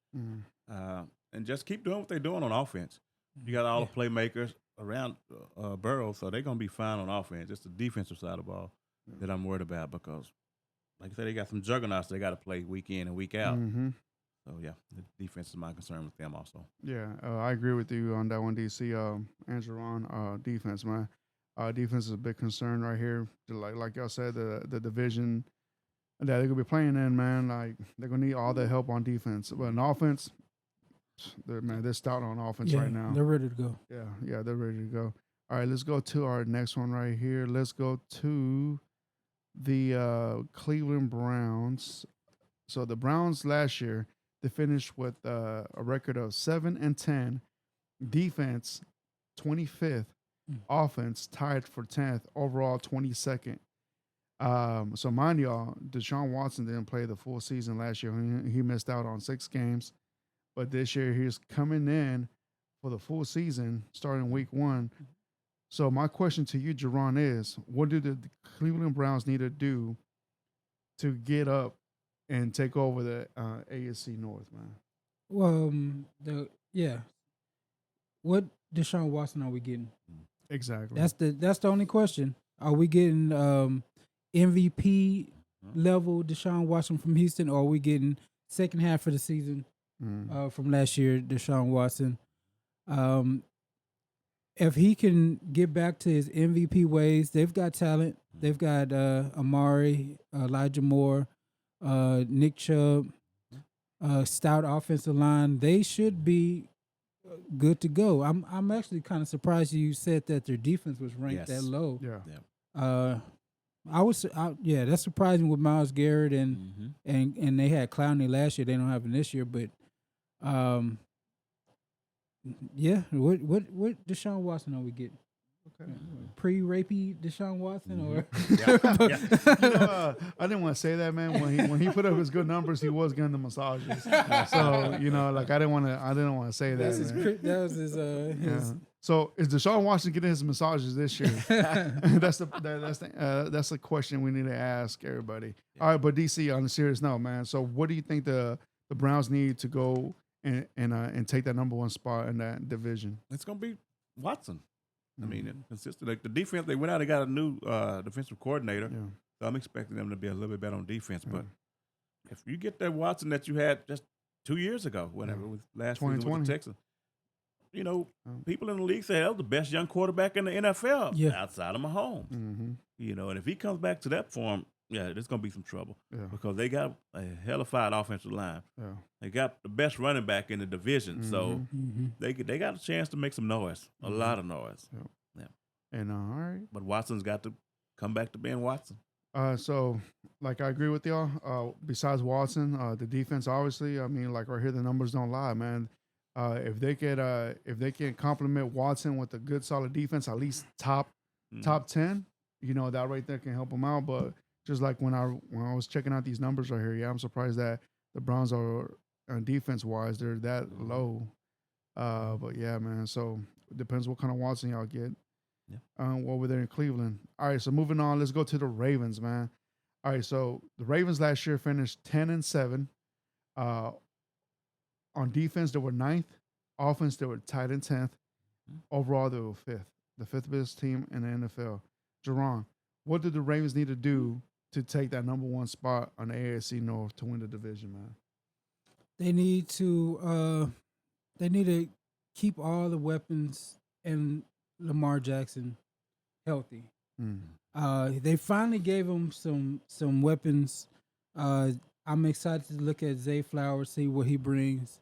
And just keep doing what they're doing on offense. You got all the playmakers around Burrow, so they're going to be fine on offense. It's the defensive side of the ball that I'm worried about because, like I said, they got some juggernauts they got to play week in and week out. So, yeah, the defense is my concern with them also. Yeah, I agree with you on that one, DC. And Jerron, defense, man. Defense is a big concern right here. Like y'all said, the division that they're going to be playing in, man, like they're going to need all the help on defense. But on offense, they're stout on offense right now. They're ready to go. Yeah, they're ready to go. All right, let's go to our next one right here. Let's go to the Cleveland Browns. So the Browns last year, they finished with a record of 7-10. Defense, 25th. Offense, tied for 10th. Overall, 22nd. So mind y'all, Deshaun Watson didn't play the full season last year. He missed out on 6 games. But this year, he's coming in for the full season, starting week 1. So my question to you, Jerron, is what do the Cleveland Browns need to do to get up and take over the AFC North, man? Well, what Deshaun Watson are we getting? Exactly. That's the only question. Are we getting MVP level Deshaun Watson from Houston, or are we getting second half of the season from last year Deshaun Watson? If he can get back to his MVP ways, they've got talent. They've got Amari, Elijah Moore, Nick Chubb, stout offensive line. They should be good to go. I'm actually kind of surprised you said that their defense was ranked that low. Yeah. Yeah, that's surprising with Myles Garrett and they had Clowney last year. They don't have him this year, but yeah. What Deshaun Watson are we getting? Okay. Pre-rapey Deshaun Watson or I didn't want to say that, man. When he put up his good numbers, he was getting the massages. So like I didn't want to say that. That was his. Yeah. So is Deshaun Watson getting his massages this year? that's the question we need to ask everybody. All right, but DC, on a serious note, man. So what do you think the Browns need to go and take that number one spot in that division? It's gonna be Watson. I mean, consistent. Like the defense, they went out and got a new defensive coordinator. Yeah. So I'm expecting them to be a little bit better on defense. Yeah. But if you get that Watson that you had just 2 years ago, whatever, with last season with the Texans, people in the league say that was the best young quarterback in the NFL outside of Mahomes. Mm-hmm. And if he comes back to that form, there's going to be some trouble because they got a hellified offensive line. Yeah. They got the best running back in the division, so they got a chance to make some noise, a lot of noise. Yeah. And all right, but Watson's got to come back to being Watson. So, like, I agree with y'all. Besides Watson, the defense, obviously, I mean, like right here, the numbers don't lie, man. If they can complement Watson with a good, solid defense, at least top 10, that right there can help them out. But just like when I was checking out these numbers right here, I'm surprised that the Browns are defense wise they're that low. But yeah, man. So it depends what kind of Watson y'all get. Yeah. Over there in Cleveland. All right, so moving on, let's go to the Ravens, man. All right, so the Ravens last year finished 10-7. On defense, they were 9th. Offense, they were tied in 10th. Overall, they were 5th. The 5th best team in the NFL. Jerron, what do the Ravens need to do to take that number one spot on the AFC North to win the division, man? They need to keep all the weapons and Lamar Jackson healthy. They finally gave him some weapons. I'm excited to look at Zay Flowers, see what he brings.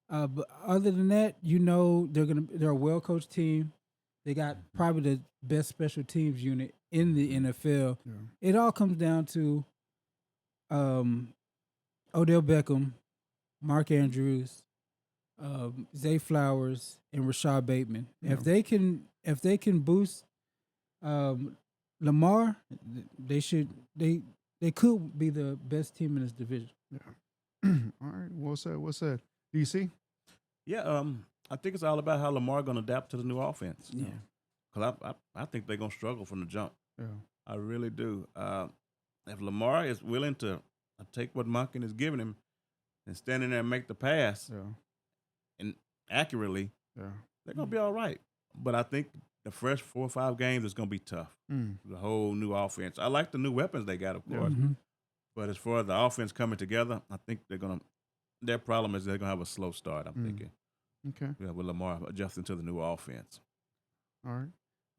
But other than that, they're a well coached team. They got probably the best special teams unit in the NFL. Yeah. It all comes down to Odell Beckham, Mark Andrews, Zay Flowers, and Rashad Bateman. Yeah. If they can boost Lamar, they could be the best team in this division. Yeah. All right. What's that? DC? Yeah. I think it's all about how Lamar going to adapt to the new offense. Yeah. Because I think they're going to struggle from the jump. Yeah. I really do. If Lamar is willing to take what Monken is giving him and stand in there and make the pass and accurately, they're going to be all right. But I think the first 4 or 5 games is going to be tough. The whole new offense. I like the new weapons they got, of course. Mm-hmm. But as far as the offense coming together, I think their problem is they're going to have a slow start, I'm thinking. Okay. Yeah, with Lamar adjusting to the new offense. All right.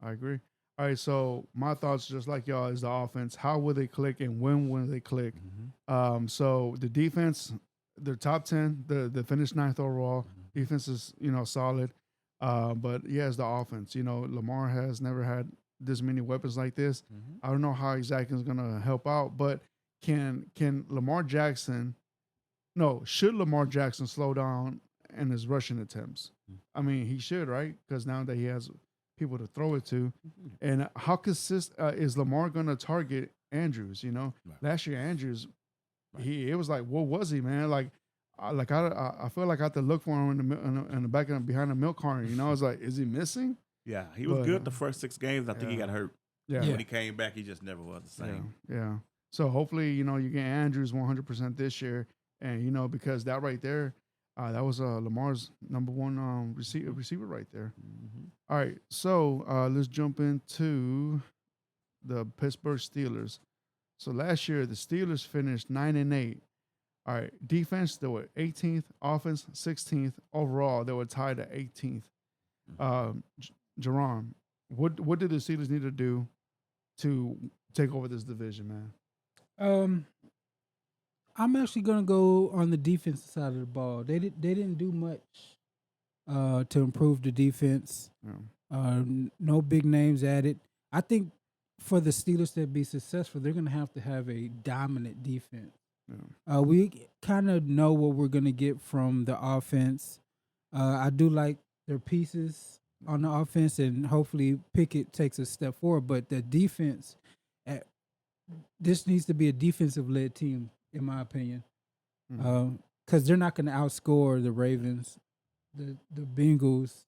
I agree. All right, so my thoughts, just like y'all, is the offense. How will they click and when will they click? Mm-hmm. So the defense, they're top 10. They finished 9th overall. Mm-hmm. Defense is, solid. But yeah, it's the offense. Lamar has never had this many weapons like this. Mm-hmm. I don't know how exactly is going to help out, but should Lamar Jackson slow down in his rushing attempts? Mm-hmm. I mean, he should, right? Because now that he has people to throw it to. And how consistent is Lamar going to target Andrews? Right. Last year Andrews, it was like, what was he, man? I feel like I have to look for him in the back of behind the milk carton. I was like, is he missing? Yeah, he was good the first 6 games. I think he got hurt. Yeah. When he came back, he just never was the same. Yeah. So hopefully, you get Andrews 100% this year, and because that right there, That was Lamar's number one receiver right there. Mm-hmm. All right, so let's jump into the Pittsburgh Steelers. So last year the Steelers finished 9-8. All right, defense they were 18th, offense 16th, overall they were tied at 18th. Jerron, what did the Steelers need to do to take over this division, man? I'm actually gonna go on the defensive side of the ball. They didn't do much to improve the defense. Yeah. No big names added. I think for the Steelers to be successful, they're gonna have to have a dominant defense. Yeah. We kind of know what we're gonna get from the offense. I do like their pieces on the offense, and hopefully Pickett takes a step forward. But the defense, this needs to be a defensive-led team, in my opinion, because they're not going to outscore the Ravens, the Bengals,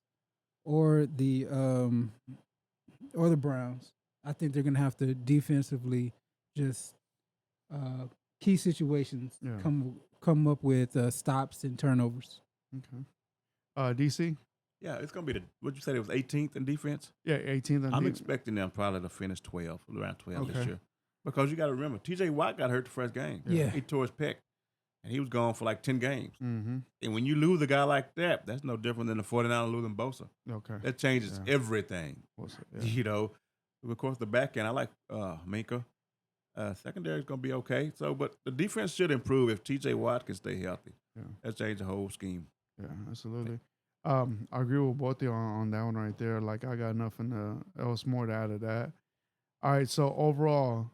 or the Browns. I think they're going to have to defensively just key situations come up with stops and turnovers. Okay. DC? Yeah, it's going to be what'd you say, it was 18th in defense? Yeah, 18th. I'm expecting them probably to finish 12, around 12 this Okay. year. Because you got to remember, T.J. Watt got hurt the first game. Yeah. He tore his pec, and he was gone for like 10 games. Mm-hmm. And when you lose a guy like that, that's no different than the 49ers losing Bosa. Okay. That changes everything. Yeah. You know, of course, the back end, I like Minka. Secondary is going to be okay. So, but the defense should improve if T.J. Watt can stay healthy. Yeah. That changes the whole scheme. Yeah, absolutely. I agree with both of you on that one right there. Like, I got nothing else more to add to that. All right, so overall,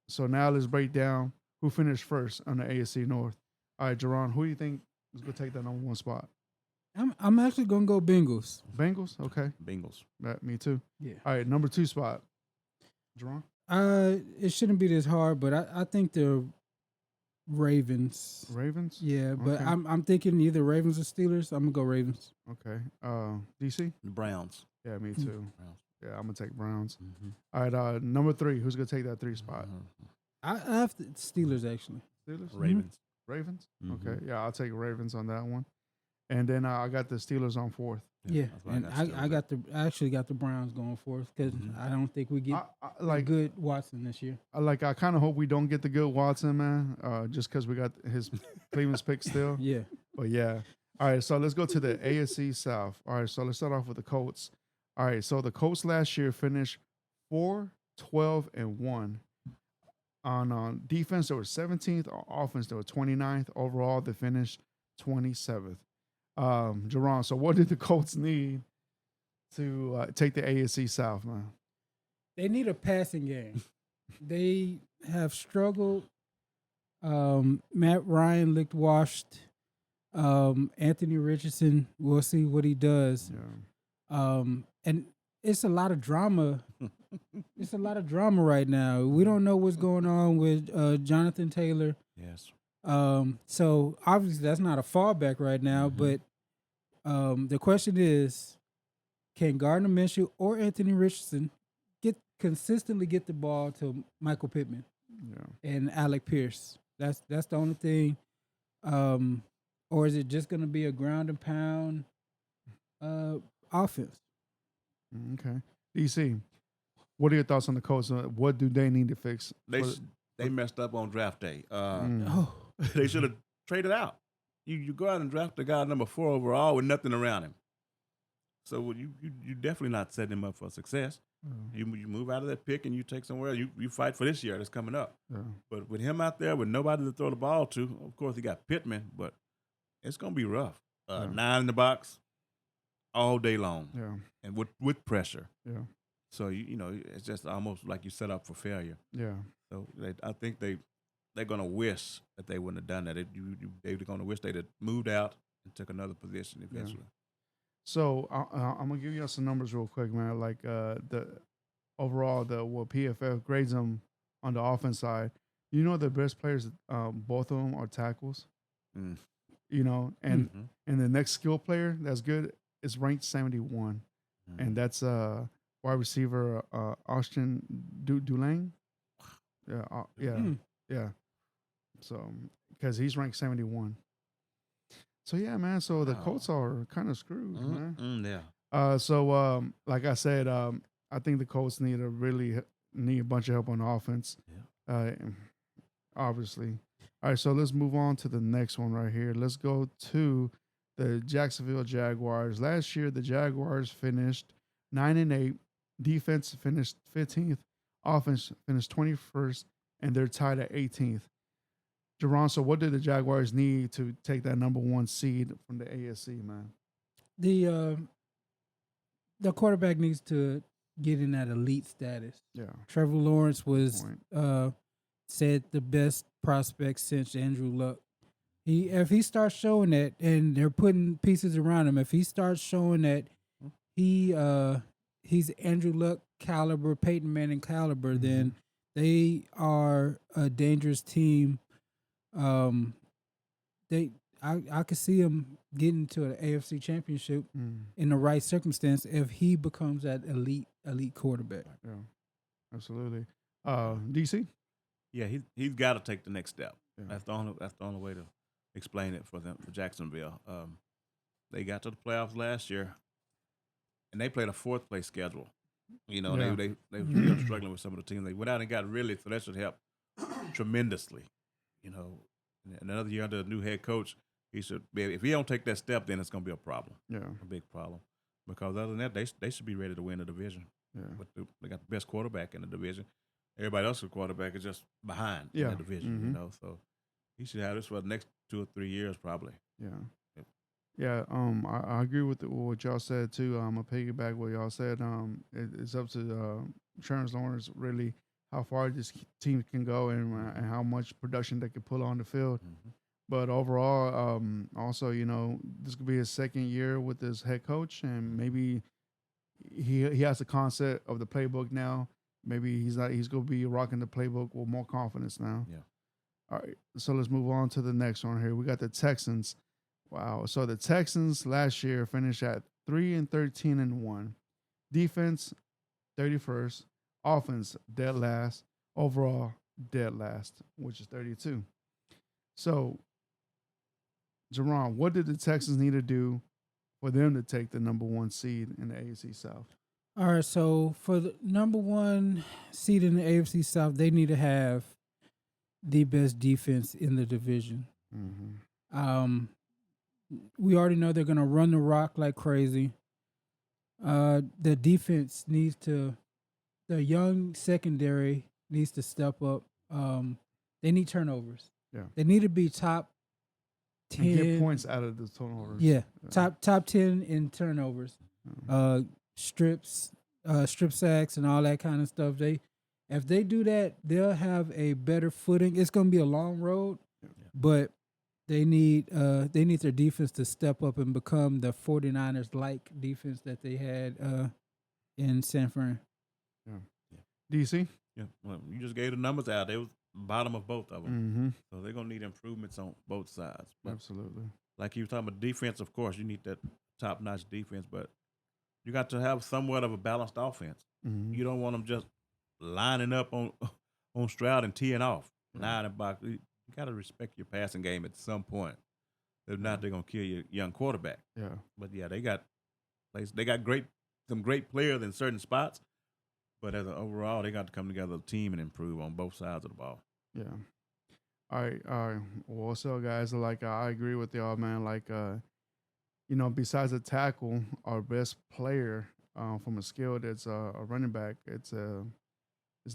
so now let's break down who finished first on the AFC North. All right, Jerron, who do you think is going to take that number one spot? I'm actually gonna go Bengals. Bengals? Okay. Bengals. Me too. Yeah. All right, number 2 spot. Jerron? It shouldn't be this hard, but I think the Ravens. Ravens? Yeah, but Okay. I'm thinking either Ravens or Steelers. I'm gonna go Ravens. Okay. DC? The Browns. Yeah, me too. Browns. Yeah, I'm going to take Browns. Mm-hmm. All right, number 3. Who's going to take that 3 spot? I have the Steelers actually. Steelers? Ravens. Ravens? Mhm. Okay. Yeah, I'll take Ravens on that one. And then I got the Steelers on 4th. Yeah, that's why and I actually got the Browns going forth because I don't think we get Like good Watson this year. I kind of hope we don't get the good Watson, man, just because we got his Cleveland's pick still. Yeah. But yeah. All right, so let's go to the AFC South. All right, so let's start off with the Colts. All right, so the Colts last year finished 4-12-1. On defense, they were 17th. On offense, they were 29th. Overall, they finished 27th. Jerron, so what did the Colts need to take the AFC South, man? They need a passing game. They have struggled. Matt Ryan looked washed. Anthony Richardson, we'll see what he does. Yeah. And it's a lot of drama. It's a lot of drama right now. We don't know what's going on with Jonathan Taylor. Yes. So obviously that's not a fallback right now. But the question is, can Gardner Minshew or Anthony Richardson consistently get the ball to Michael Pittman and Alec Pierce? That's the only thing. Or is it just going to be a ground and pound offense? Okay. DC, what are your thoughts on the Colts? What do they need to fix? They messed up on draft day. Oh, They should have traded out. You go out and draft the guy number 4 overall with nothing around him. So you definitely not setting him up for success. You move out of that pick and you take somewhere. You fight for this year that's coming up. Yeah. But with him out there with nobody to throw the ball to, of course he got Pittman, but it's gonna be rough. 9 in the box all day long. Yeah. And with pressure. Yeah. So you know it's just almost like you set up for failure. Yeah. So I think they're gonna wish that they wouldn't have done that. They're gonna wish they'd have moved out and took another position eventually. Yeah. So I'm gonna give you some numbers real quick, man. Like the overall, what PFF grades them on the offense side. You know, the best players, both of them are tackles. Mm. You know, and the next skill player that's good is ranked 71, and that's wide receiver Austin Dulane. Yeah. So because he's ranked 71. So yeah, man. So the Wow. Colts are kind of screwed, man. Yeah. Like I said, I think the Colts need a bunch of help on offense. Yeah. Obviously. All right, so let's move on to the next one right here. Let's go to the Jacksonville Jaguars. Last year, the Jaguars finished 9-8. Defense finished 15th. Offense finished 21st, and they're tied at 18th. Jerron, so what did the Jaguars need to take that number one seed from the ASC, man? The quarterback needs to get in that elite status. Yeah. Trevor Lawrence was Point. said the best prospect since Andrew Luck. If he starts showing that, and they're putting pieces around him, if he starts showing that he's Andrew Luck caliber, Peyton Manning caliber, then they are a dangerous team. I could see him getting to an AFC championship in the right circumstance if he becomes that elite quarterback. Yeah, absolutely. DC? Yeah, he's got to take the next step. Yeah. That's the only way to explain it for them for Jacksonville. They got to the playoffs last year, and they played a fourth place schedule. You know, Yeah. they were still struggling with some of the teams. They went out and got really, so that should help tremendously. You know, and another year under a new head coach, he should be. If he don't take that step, then it's going to be a problem. Yeah. A big problem. Because other than that, they should be ready to win the division. Yeah. But they got the best quarterback in the division. Everybody else's quarterback is just behind in Yeah. the division, you know. So he should have this for the next 2 or 3 years, probably. Yeah. Yep. Yeah, I agree with what y'all said too. I'm gonna piggyback what y'all said. It's up to Trevor Lawrence really how far this team can go and how much production they can pull on the field. But overall, also this could be his second year with this head coach, and maybe he has the concept of the playbook now. Maybe he's gonna be rocking the playbook with more confidence now. Yeah. All right, so let's move on to the next one here. We got the Texans. Wow. So the Texans last year finished at 3-13-1. Defense 31st. Offense dead last. Overall dead last, which is 32. So, Jerron, what did the Texans need to do for them to take the number one seed in the AFC South? All right, so for the number one seed in the AFC South, they need to have the best defense in the division. We already know they're going to run the rock like crazy. The defense the young secondary needs to step up. They need turnovers. Yeah. They need to be top 10. And get points out of the turnovers. Yeah, top 10 in turnovers. Strip sacks and all that kind of stuff. If they do that, they'll have a better footing. It's going to be a long road, but they need their defense to step up and become the 49ers like defense that they had in San Fran. DC? Yeah. Well, you just gave the numbers out. They was bottom of both of them. So they're going to need improvements on both sides. But Absolutely. like you were talking about defense, of course, you need that top-notch defense, but you got to have somewhat of a balanced offense. You don't want them just lining up on Stroud and teeing off. Line and box. You got to respect your passing game at some point. If not, they're going to kill your young quarterback. Yeah. But, yeah, they got some great players in certain spots, but overall, they got to come together as a team and improve on both sides of the ball. Yeah. All right. Well, so guys, like I agree with y'all, man. Like, besides a tackle, our best player from a skill that's a running back, it's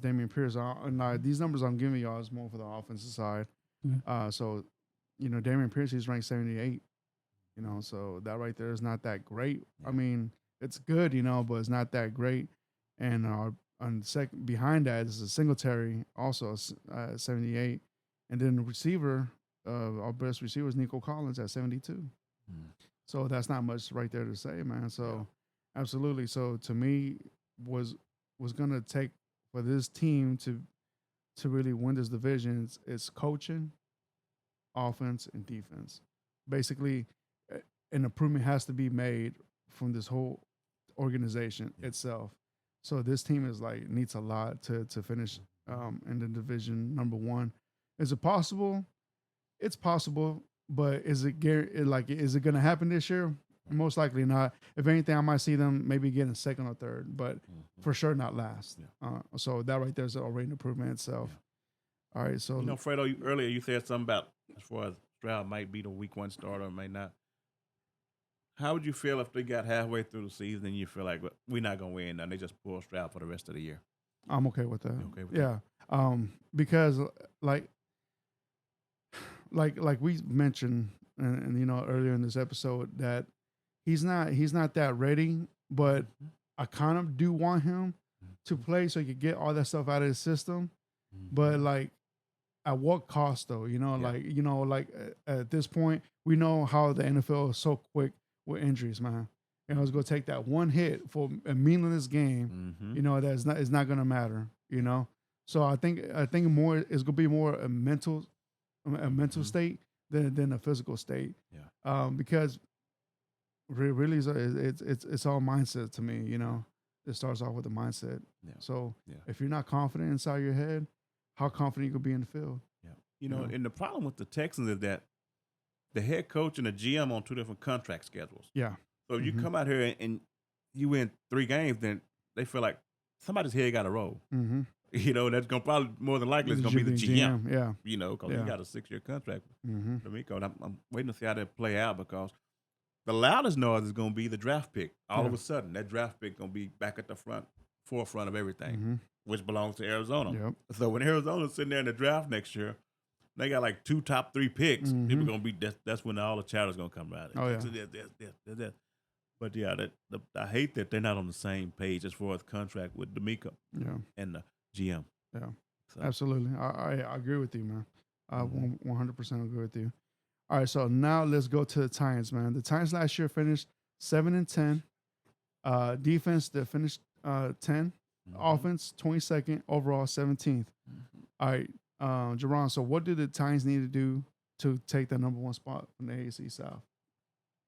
Damian Pierce. And these numbers I'm giving y'all is more for the offensive side. So, Damian Pierce, he's ranked 78. So that right there is not that great. I mean, it's good, but it's not that great. And on second behind that is a Singletary, also 78, and then the receiver, our best receiver is Nico Collins at 72. So that's not much right there to say, man. So absolutely. So to me, was gonna take for this team to really win this division. It's coaching, offense, and defense. Basically, an improvement has to be made from this whole organization itself. So this team needs a lot to finish in the division number one. Is it possible? It's possible, but is it is it going to happen this year? Most likely not. If anything, I might see them maybe getting second or third, but for sure not last. Yeah. So that right there is already an improvement itself. All right, so Fredo, earlier you said something about as far as Stroud might be the week 1 starter or may not. How would you feel if they got halfway through the season and you feel like we're not gonna win and they just pull Stroud for the rest of the year? I'm okay with that. You okay with that? Yeah, because like we mentioned, and earlier in this episode that he's not that ready, but I kind of do want him to play so he could get all that stuff out of his system. But like, at what cost though? At this point, we know how the NFL is so quick with injuries, man. It's gonna take that one hit for a meaningless game. That's not it's not gonna matter. So I think more it's gonna be more a mental state than a physical state. Yeah. Because really it's all mindset to me. It starts off with the mindset. Yeah. So Yeah. if you're not confident inside your head, how confident you could be in the field? Yeah. And the problem with the Texans is that the head coach and the GM on 2 different contract schedules. Yeah. So if you come out here and you win 3 games, then they feel like somebody's head got to roll. Mm-hmm. That's gonna probably more than likely it's gonna be the GM. Yeah. Because he got a 6-year contract. Mm-hmm. D'Amico, and I'm waiting to see how that play out because the loudest noise is gonna be the draft pick. All of a sudden, that draft pick gonna be back at the forefront of everything, which belongs to Arizona. Yep. So when Arizona's sitting there in the draft next year, they got like 2 top 3 picks. People gonna be that's when all the chatter's gonna come out. Oh yeah. But yeah, I hate that they're not on the same page as far as contract with D'Amico and the GM. Yeah, So. absolutely. I agree with you, man. I 100% agree with you. All right, so now let's go to the Titans, man. The Titans last year finished 7-10. Defense that finished 10. Offense 22nd. Overall 17th. All right, Jerron. So what do the Titans need to do to take the number 1 spot in the AFC South?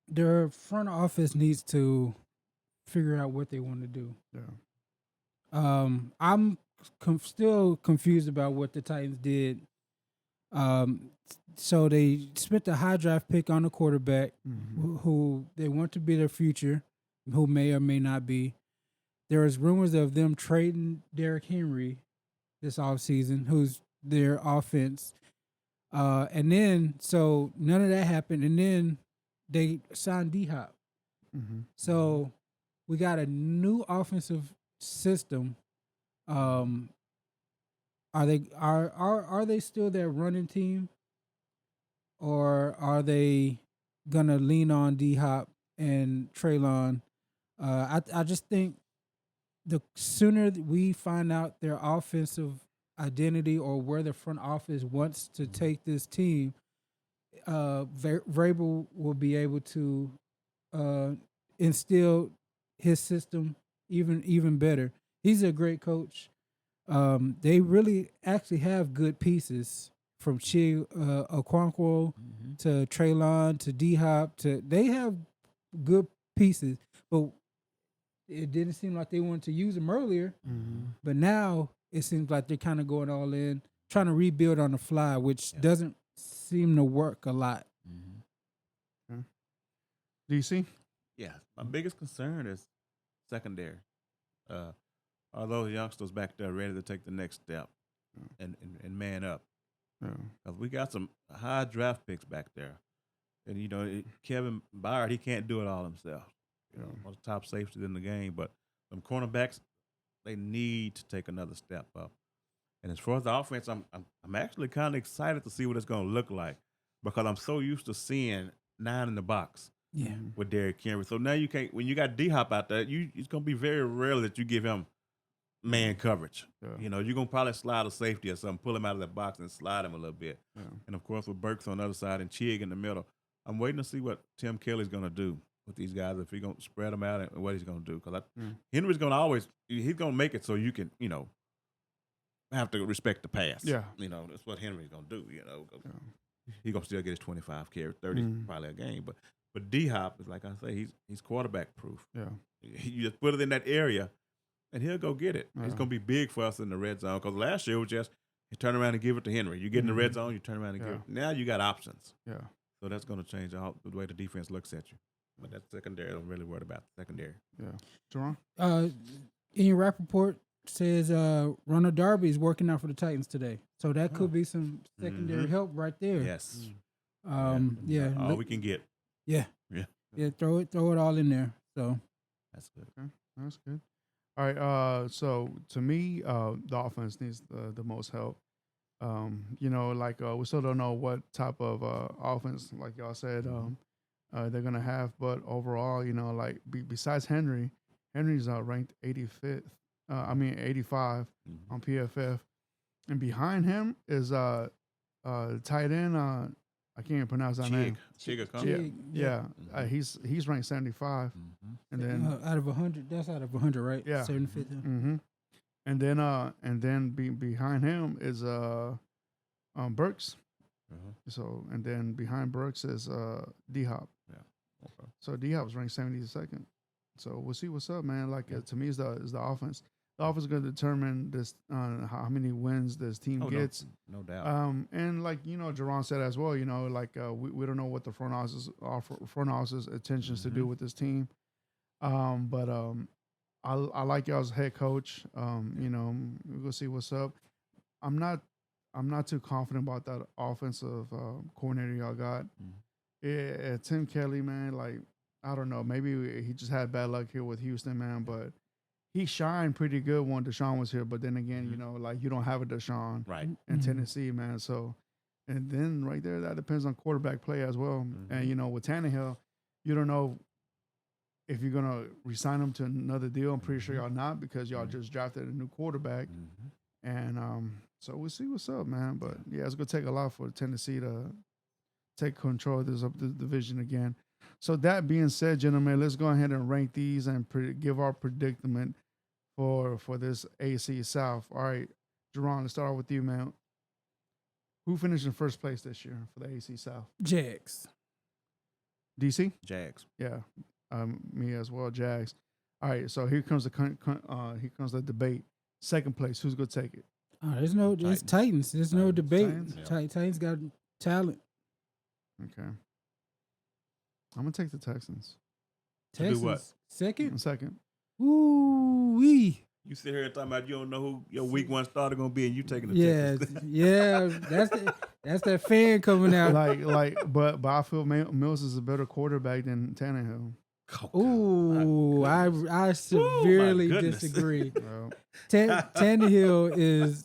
Their front office needs to figure out what they want to do. Yeah. I'm still confused about what the Titans did. So they spent a high draft pick on a quarterback who they want to be their future, who may or may not be. There was rumors of them trading Derrick Henry this offseason, who's their offense. And then, so none of that happened. And then they signed D-Hop. So we got a new offensive system. Are they still their running team, or are they gonna lean on D-Hop and Treylon? I just think the sooner we find out their offensive identity or where the front office wants to take this team, Vrabel will be able to instill his system even better. He's a great coach. They really actually have good pieces from Okonkwo to Treylon to D-Hop. They have good pieces, but it didn't seem like they wanted to use them earlier. But now it seems like they're kind of going all in, trying to rebuild on the fly, which doesn't seem to work a lot. DC? Yeah, my biggest concern is secondary. Are those youngsters back there ready to take the next step and man up? Because we got some high draft picks back there. And, Kevin Byard, he can't do it all himself. One of the top safeties in the game. But some cornerbacks, they need to take another step up. And as far as the offense, I'm actually kind of excited to see what it's going to look like because I'm so used to seeing 9 in the box with Derrick Henry. So now you can't, when you got D-Hop out there, it's going to be very rare that you give him man coverage. You're going to probably slide a safety or something, pull him out of that box and slide him a little bit. And, of course, with Burks on the other side and Chig in the middle, I'm waiting to see what Tim Kelly's going to do with these guys, if he's going to spread them out and what he's going to do. Because Henry's going to always – he's going to make it so you can, have to respect the pass. That's what Henry's going to do, He's going to still get his 25 carry, 30 probably a game. But D-Hop is, like I say, he's quarterback proof. You just put it in that area, and he'll go get it. It's going to be big for us in the red zone because last year it was just you turn around and give it to Henry. You get in the red zone, you turn around and give it. Now you got options. So that's going to change the way the defense looks at you. But that secondary, I'm really worried about the secondary. Yeah. Jerron? Ian Rappaport says Ronald Darby is working out for the Titans today. So that could be some secondary help right there. Yes. Yeah. All we can get. Yeah. Yeah. Yeah, throw it all in there. So That's good. Okay. That's good. All right. So to me, the offense needs the most help. Like we still don't know what type of offense, like y'all said, they're gonna have. But overall, like besides Henry's ranked 85th. 85 on PFF, and behind him is tight end. I can't even pronounce that name. Chig. Yeah. He's ranked 75, and then out of 100. That's out of 100, right? Yeah. 75th. Mm-hmm. And then behind him is Burks. So and then behind Burks is D Hop. Yeah. Okay. So D Hop's ranked 72nd. So we'll see what's up, man. Like to me, is the offense. The offense is going to determine this how many wins this team gets. No doubt. And like Jerron said as well. We don't know what the front office's intentions to do with this team. But I like y'all's head coach. We'll see what's up. I'm not too confident about that offensive coordinator y'all got. Tim Kelly, man, like I don't know. Maybe he just had bad luck here with Houston, man. But he shined pretty good when Deshaun was here. But then again, you don't have a Deshaun in Tennessee, man. So, and then right there, that depends on quarterback play as well. And with Tannehill, you don't know if you're gonna resign him to another deal. I'm pretty sure y'all not, because y'all just drafted a new quarterback. And so we'll see what's up, man. But yeah, it's gonna take a lot for Tennessee to take control of this division again. So that being said, gentlemen, let's go ahead and rank these and give our predicament for this AC South. All right, Jerron, let's start off with you, man. Who finished in first place this year for the AC South? Jags. DC? Jags. Yeah, me as well, Jags. All right, so here comes the debate. Second place, who's gonna take it? It's Titans. There's no debate. Titans? Yeah. Titans got talent. Okay, I'm gonna take the Texans. To do Texans what? Second. Ooh wee. You sit here and talking about you don't know who your week one starter gonna be, and you taking the Yeah, Texans. yeah. That's that fan coming out. But I feel Mills is a better quarterback than Tannehill. Ooh, I severely goodness. disagree. Well, Tannehill is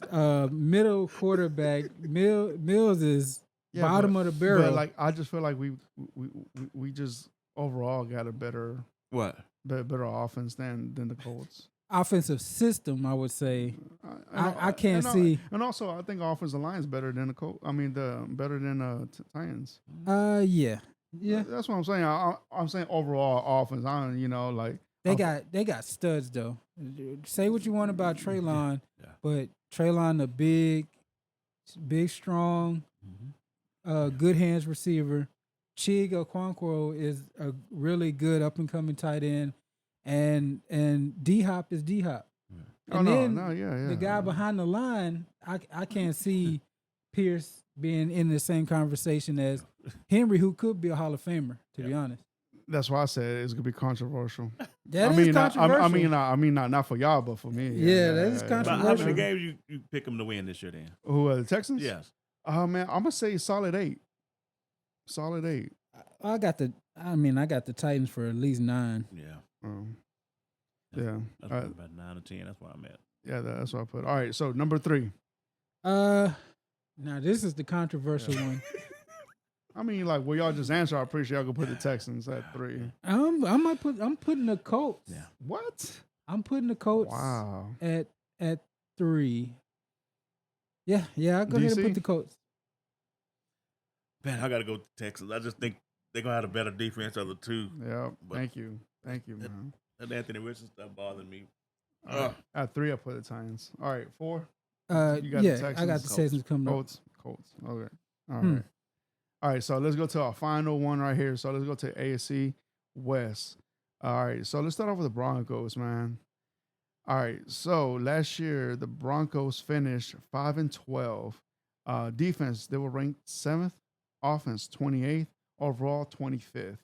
middle quarterback. Mills is bottom of the barrel. But like I just feel like we just overall got a better offense than the Colts. Offensive system, I would say. I can't and see. And also, I think offensive line is better than the Colts. I mean, better than Titans. Yeah. That's what I'm saying. I'm saying overall offense. I don't, like they got studs though. Say what you want about Treylon, Yeah. but Treylon a big, strong, good hands receiver. Chig Okonkwo is a really good up and coming tight end, and D Hop is D Hop. And the guy behind the line, I can't see Pierce being in the same conversation as Henry, who could be a Hall of Famer, to be honest. That's why I said it's gonna be controversial. That is controversial. I mean, not for y'all, but for me. Yeah, that is But controversial. how many games you pick them to win this year then? Who are the Texans? Yes. Man, I'm gonna say solid 8. Solid 8. I got the Titans for at least 9. Yeah. Yeah. That's about 9 or 10. That's what I'm at. Yeah, that's what I put. All right, so number 3. Now this is the controversial one. I mean, like, well, y'all just answer. I appreciate y'all gonna put the Texans at 3. I'm putting the Colts. Yeah. What? I'm putting the Colts Wow. at 3. Yeah, I'll go ahead and DC? put the Colts. Man, I got to go to Texas. I just think they're going to have a better defense of the two. Yeah. But- Thank you, man. That Anthony Richardson stuff bothering me. At 3, I put the Titans. All right, 4. You got the I got the Texans? Texans coming up. Colts. Okay. All right. All right. So let's go to our final one right here. So let's go to AFC West. All right. So let's start off with the Broncos, man. All right. So last year the Broncos finished 5-12. Defense, they were ranked 7th. Offense 28th. overall, 25th.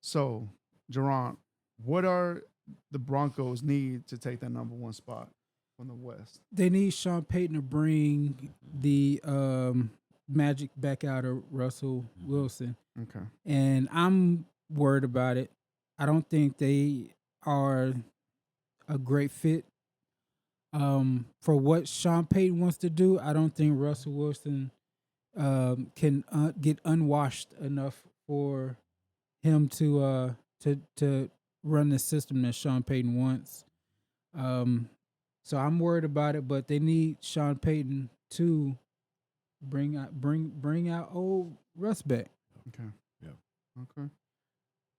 So, Jerron, what are the Broncos need to take that number one spot from the West? They need Sean Payton to bring the magic back out of Russell Wilson. Okay. And I'm worried about it. I don't think they are a great fit for what Sean Payton wants to do. I don't think Russell Wilson can get unwashed enough for him to run the system that Sean Payton wants. So I'm worried about it, but they need Sean Payton to bring out old Russ back. Okay. Yeah. Okay.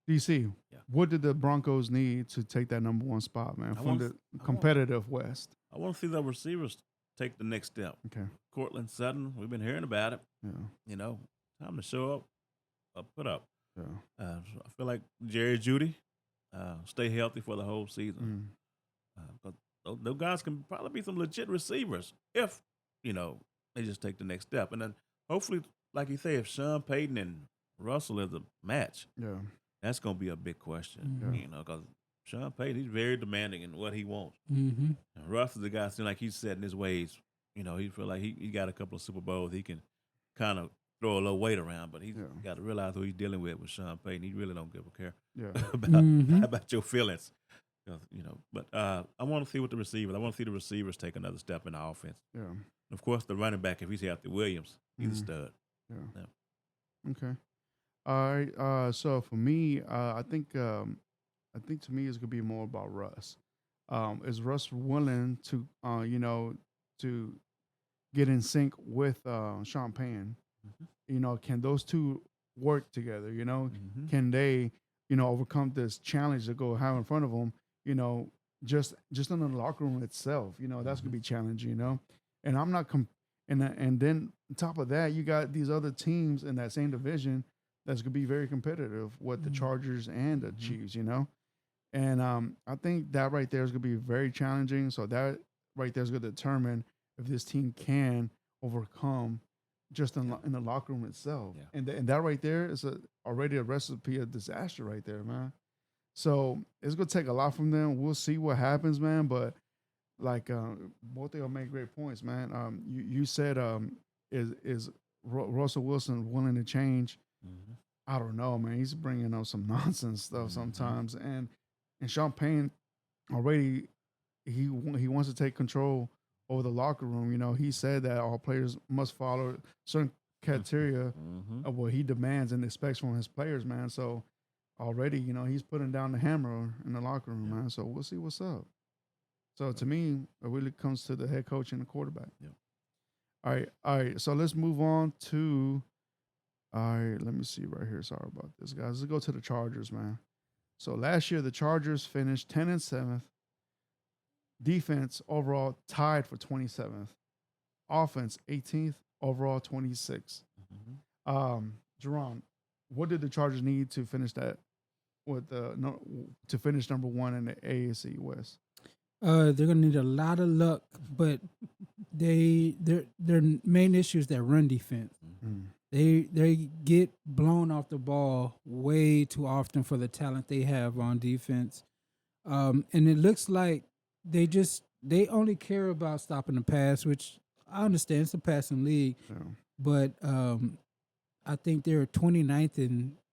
DC, Yeah. what did the Broncos need to take that number one spot, man, from the competitive West? I want to see the receivers take the next step. Okay. Cortland Sutton, we've been hearing about it. Yeah. You know, time to show up, put up. Yeah. So I feel like Jerry Jeudy, stay healthy for the whole season. But those guys can probably be some legit receivers if, they just take the next step. And then hopefully, like you say, if Sean Payton and Russell is a match, Yeah. that's going to be a big question, Yeah. because Sean Payton, he's very demanding in what he wants. Mm-hmm. And Russ is the guy, seems like he's set in his ways. He feel like he got a couple of Super Bowls. He can kind of throw a little weight around, but he's got to realize who he's dealing with Sean Payton. He really don't give a care Yeah. about your feelings. But I want to see what the receivers. I want to see the receivers take another step in the offense. Yeah. And of course, the running back, if he's healthy, Williams, he's a stud. Yeah. Okay. All right. So for me, I think to me it's gonna be more about Russ. Is Russ willing to to get in sync with Sean Payton? Can those two work together? Can they overcome this challenge that go have in front of them? Just in the locker room itself. That's gonna be challenging. And I'm not and then on top of that, you got these other teams in that same division that's gonna be very competitive with the Chargers and the Chiefs. And I think that right there is gonna be very challenging. So that right there is gonna determine if this team can overcome just in the locker room itself. Yeah. And that right there is already a recipe of disaster right there, man. So it's gonna take a lot from them. We'll see what happens, man. But like both of y'all make great points, man. You said is Russell Wilson willing to change? I don't know, man. He's bringing up some nonsense stuff sometimes, and Sean Payne already he wants to take control over the locker room. He said that all players must follow certain criteria of what he demands and expects from his players, man. So already, he's putting down the hammer in the locker room, man. So we'll see what's up. So to me, it really comes to the head coach and the quarterback. Yeah. All right. So let's move on to. All right, let me see right here. Sorry about this, guys. Let's go to the Chargers, man. So last year, the Chargers finished 10th and 7th. Defense overall tied for 27th. Offense 18th, overall 26th. Jerron, what did the Chargers need to finish that to finish number one in the AFC West? They're gonna need a lot of luck, but their main issue is their run defense. They get blown off the ball way too often for the talent they have on defense, and it looks like they only care about stopping the pass, which I understand it's a passing league, but I think they were 29th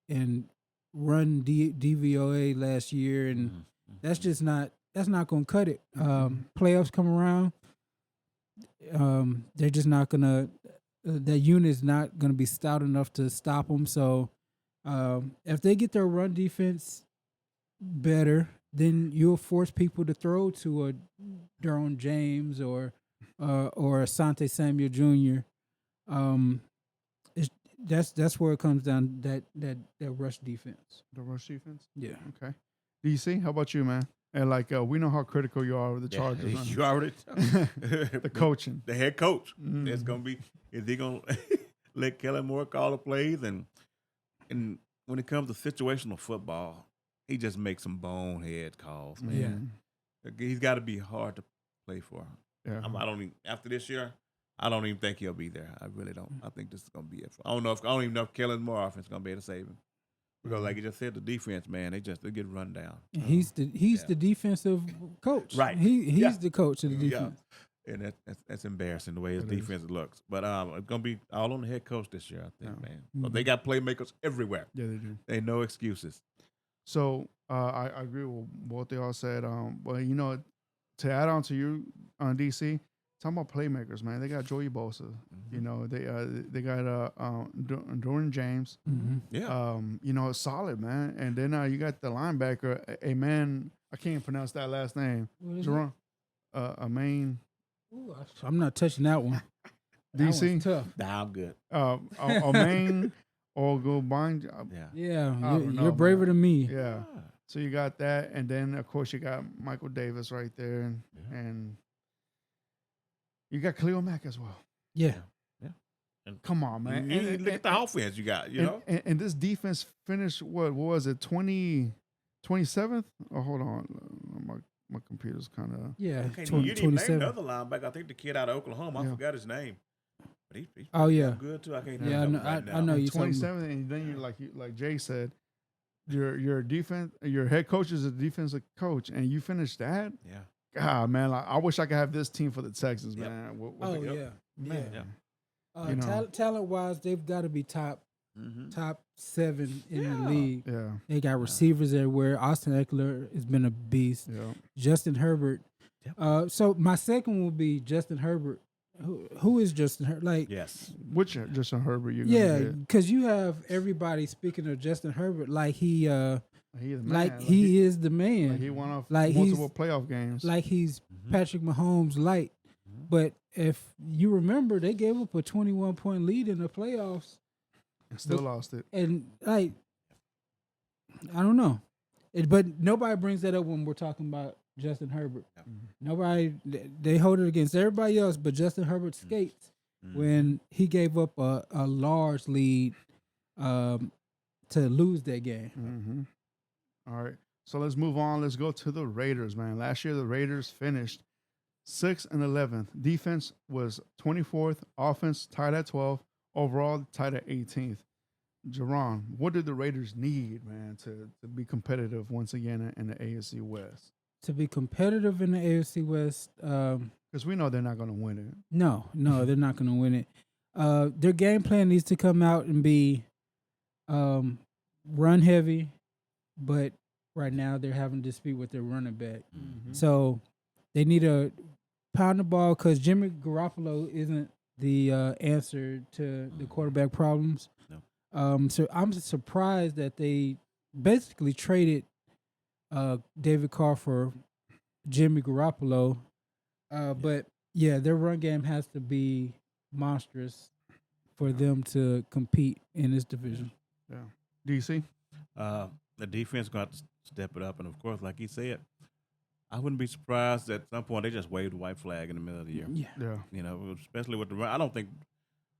in run DVOA last year, and that's just not going to cut it. Playoffs come around, they're just not going to. That unit is not going to be stout enough to stop them. So if they get their run defense better, then you'll force people to throw to a Derwin James or Asante Samuel Jr. That's where it comes down, that rush defense. The rush defense? Yeah. Okay. DC, how about you, man? And we know how critical you are with the Chargers. Huh? You already the coaching. The head coach. It's gonna be, is he gonna let Kellen Moore call the plays? And when it comes to situational football, he just makes some bonehead calls, man. He's got to be hard to play for. Yeah. I don't even, after this year, I don't even think he'll be there. I really don't. I think this is gonna be it. I don't even know if Kellen Moore offense is gonna be able to save him. Because like you just said, the defense, man, they get run down. And he's the defensive coach. Right. He's the coach of the defense. Yeah. And that's embarrassing the way his defense looks. But it's gonna be all on the head coach this year, I think, man. But they got playmakers everywhere. Yeah, they do. They no excuses. So I agree with what they all said. But you know, to add on to you on DC, talking about playmakers, man. They got Joey Bosa. Mm-hmm. You know, they got Dorian James. Mm-hmm. Yeah. You know, solid, man. And then you got the linebacker, a man. I can't pronounce that last name. Jerome, a main. Ooh, I'm not touching that one. DC, tough. Nah, I'm good. a main or go bind. Yeah, don't know, you're braver man. than me. Yeah. So you got that, and then of course you got Michael Davis right there, and you got Khalil Mack as well. Yeah. And come on, man! Look at the offense you got. You know, and this defense finished what was it 27th? Oh, hold on, my computer's kind of Yeah. you didn't even name 27. another linebacker. I think the kid out of Oklahoma. I forgot his name. But he's good too. I can't. Yeah, I know you. 27th, and then you like Jay said, your defense, your head coach is a defensive coach, and you finished that. Yeah. God, man, I wish I could have this team for the Texans, man. Talent wise, they've got to be top 7 in the league. Yeah, they got receivers everywhere. Austin Eckler has been a beast. Yeah. Justin Herbert. Yep. So my second will be Justin Herbert. Who is Justin Herbert? Like, yes, which Justin Herbert? Because you have everybody speaking of Justin Herbert like he is the man. Like he won off multiple playoff games. Like he's Patrick Mahomes light. But if you remember, they gave up a 21-point lead in the playoffs. And still lost it. And, like, I don't know. But nobody brings that up when we're talking about Justin Herbert. Nobody, they hold it against everybody else, but Justin Herbert skates when he gave up a large lead to lose that game. All right. So let's move on. Let's go to the Raiders, man. Last year, the Raiders finished 6th and 11th. Defense was 24th. Offense tied at 12th. Overall, tied at 18th. Jerron, what did the Raiders need, man, to be competitive once again in the AFC West? To be competitive in the AFC West, because we know they're not going to win it. No, they're not going to win it. Their game plan needs to come out and be run heavy, but right now they're having to dispute with their running back. So they need to pound the ball because Jimmy Garoppolo isn't the answer to the quarterback problems. No. So I'm surprised that they basically traded David Carr for Jimmy Garoppolo. But yeah, their run game has to be monstrous for them to compete in this division. Yeah. DC? The defense got to step it up. And, of course, like he said, I wouldn't be surprised at some point they just waved a white flag in the middle of the year. Yeah. You know, especially with the run. I don't think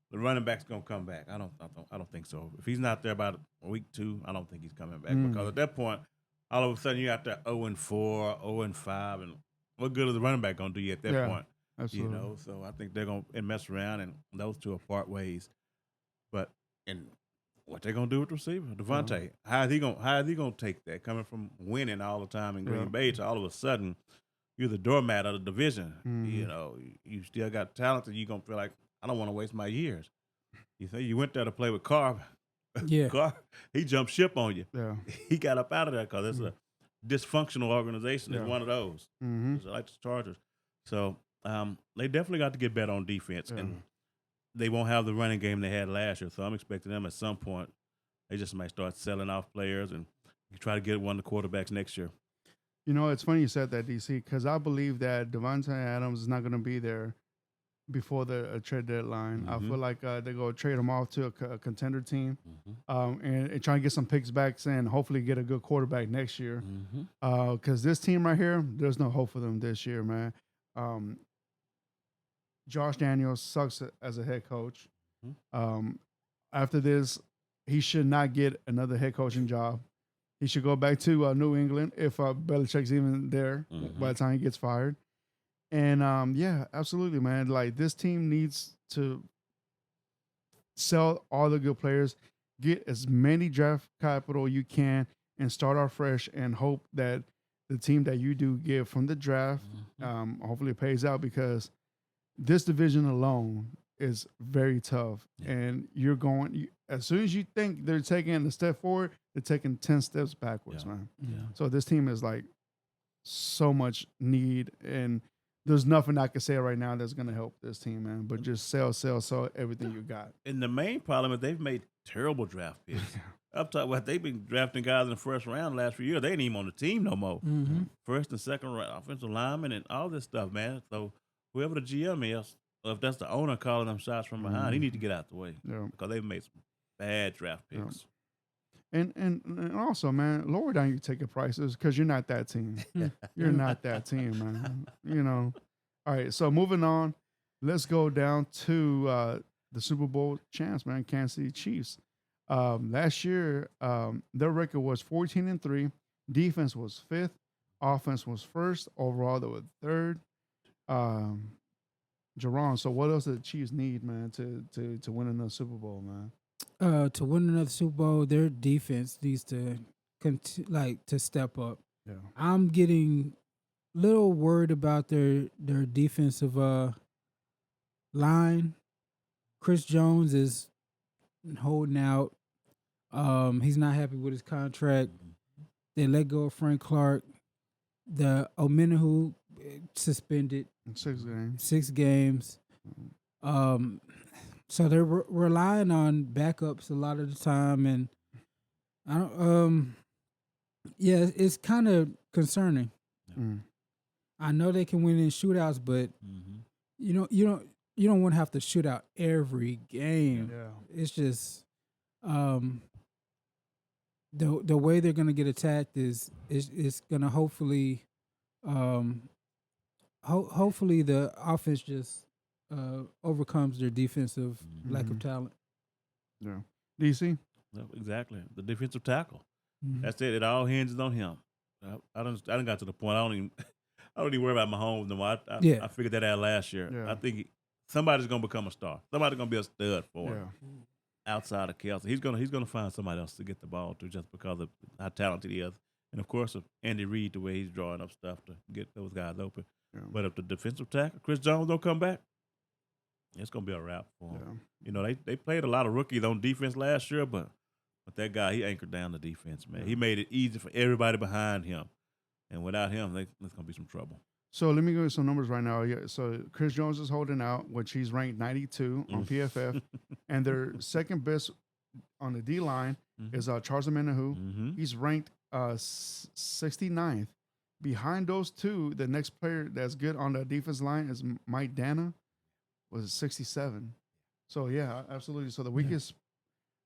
the running back's going to come back. I don't think so. If he's not there about week 2, I don't think he's coming back. Because at that point, all of a sudden you're out there 0-4, 0-5, and what good is the running back going to do you at that point? Absolutely. You know, so I think they're going to mess around, and those two are part ways. But what they gonna do with the receiver, Devontae? How is he gonna take that coming from winning all the time in Green Bay to all of a sudden you're the doormat of the division? You know, you still got talent, and you're gonna feel like I don't want to waste my years. You say you went there to play with Carr. Yeah, Carr, he jumped ship on you. Yeah, he got up out of there because it's a dysfunctional organization. It's one of those. It's like the Chargers. So they definitely got to get better on defense and. They won't have the running game they had last year, so I'm expecting them at some point. They just might start selling off players and try to get one of the quarterbacks next year. You know, it's funny you said that, DC, because I believe that Devontae Adams is not going to be there before the trade deadline. I feel like they're going to trade him off to a contender team and try and get some picks back and hopefully get a good quarterback next year. Because this team right here, there's no hope for them this year, man. Josh Daniels sucks as a head coach. After this, he should not get another head coaching job. He should go back to New England if Belichick's even there by the time he gets fired. And yeah, absolutely, man. Like this team needs to sell all the good players, get as many draft capital you can, and start off fresh. And hope that the team that you do get from the draft, hopefully, pays out because this division alone is very tough. Yeah. And you're as soon as you think they're taking a step forward, they're taking 10 steps backwards, Yeah. man. Yeah. So this team is like so much need, and there's nothing I can say right now that's gonna help this team, man. But just sell everything you got. And the main problem is they've made terrible draft picks. Up top, what they've been drafting guys in the first round the last few years. They ain't even on the team no more. First and second round offensive linemen and all this stuff, man. So whoever the GM is, or if that's the owner calling them shots from behind, he need to get out the way because they've made some bad draft picks. And also, man, lower down your ticket prices because you're not that team. You're not that team, man. You know. All right, so moving on, let's go down to the Super Bowl champs, man, Kansas City Chiefs. Last year, their record was 14-3. Defense was 5th. Offense was 1st. Overall, they were 3rd. Jerron, so what else do the Chiefs need, man, to win another Super Bowl, man? To win another Super Bowl, their defense needs to to step up. Yeah. I'm getting a little worried about their defensive line. Chris Jones is holding out. He's not happy with his contract. They let go of Frank Clark. The Omenahu suspended 6 games. 6 games. So they're relying on backups a lot of the time, and I don't. Yeah, it's kind of concerning. I know they can win in shootouts, but you don't want to have to shoot out every game. Yeah. It's just the way they're gonna get attacked is gonna hopefully hopefully the offense just overcomes their defensive lack of talent. Yeah. DC? No, exactly. The defensive tackle. Mhm. That's it. It all hinges on him. I don't got to the point. I don't even worry about Mahomes no more. I figured that out last year. Yeah. I think somebody's gonna become a star. Somebody's gonna be a stud for him. Yeah. Outside of Kelsey, he's gonna find somebody else to get the ball to just because of how talented he is, and of course of Andy Reid, the way he's drawing up stuff to get those guys open. Yeah. But if the defensive tackle Chris Jones don't come back, it's gonna be a wrap for him. Yeah. You know, they played a lot of rookies on defense last year, but that guy, he anchored down the defense, man. He made it easy for everybody behind him, and without him, there's gonna be some trouble. So let me give you some numbers right now. Yeah, so Chris Jones is holding out, which he's ranked 92 on PFF, and their second best on the D line is Charles Omenahu. He's ranked 69th. Behind those two, the next player that's good on the defense line is Mike Dana, was 67. So yeah, absolutely. So the weakest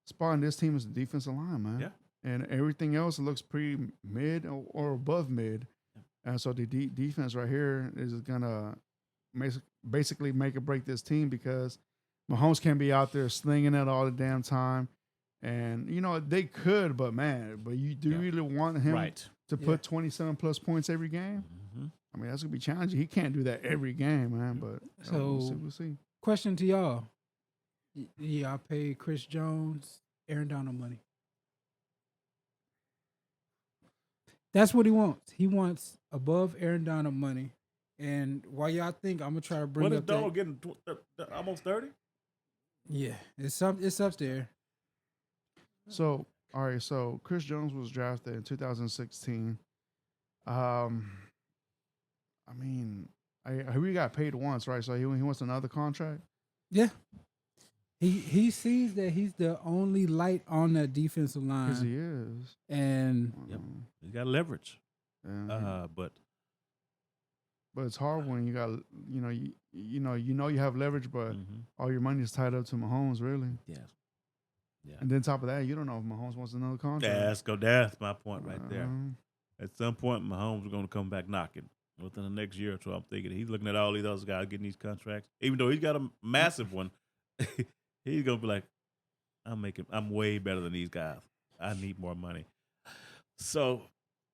spot in this team is the defensive line, man. Yeah. And everything else looks pretty mid or above mid. And so the defense right here is gonna basically make or break this team because Mahomes can't be out there slinging it all the damn time. And you know they could, but you do really want him to put 27 plus points every game? I mean, that's gonna be challenging. He can't do that every game, man. But we'll see. Question to y'all: y'all pay Chris Jones, Aaron Donald money? That's what he wants. He wants above Aaron Donald money. And while y'all think I'm gonna try to bring what is up Donald getting almost 30? Yeah, it's up there. So all right, so Chris Jones was drafted in 2016. I mean, he got paid once, right? So he wants another contract. Yeah. He sees that he's the only light on that defensive line. Because he is. And he's got leverage. Yeah. But it's hard when you got you have leverage, but all your money is tied up to Mahomes, really. Yes. Yeah. And then top of that, you don't know if Mahomes wants another contract. That's my point right there. At some point, Mahomes is going to come back knocking within the next year or two. I'm thinking he's looking at all these other guys getting these contracts, even though he's got a massive one. He's going to be like, I'm way better than these guys. I need more money. So,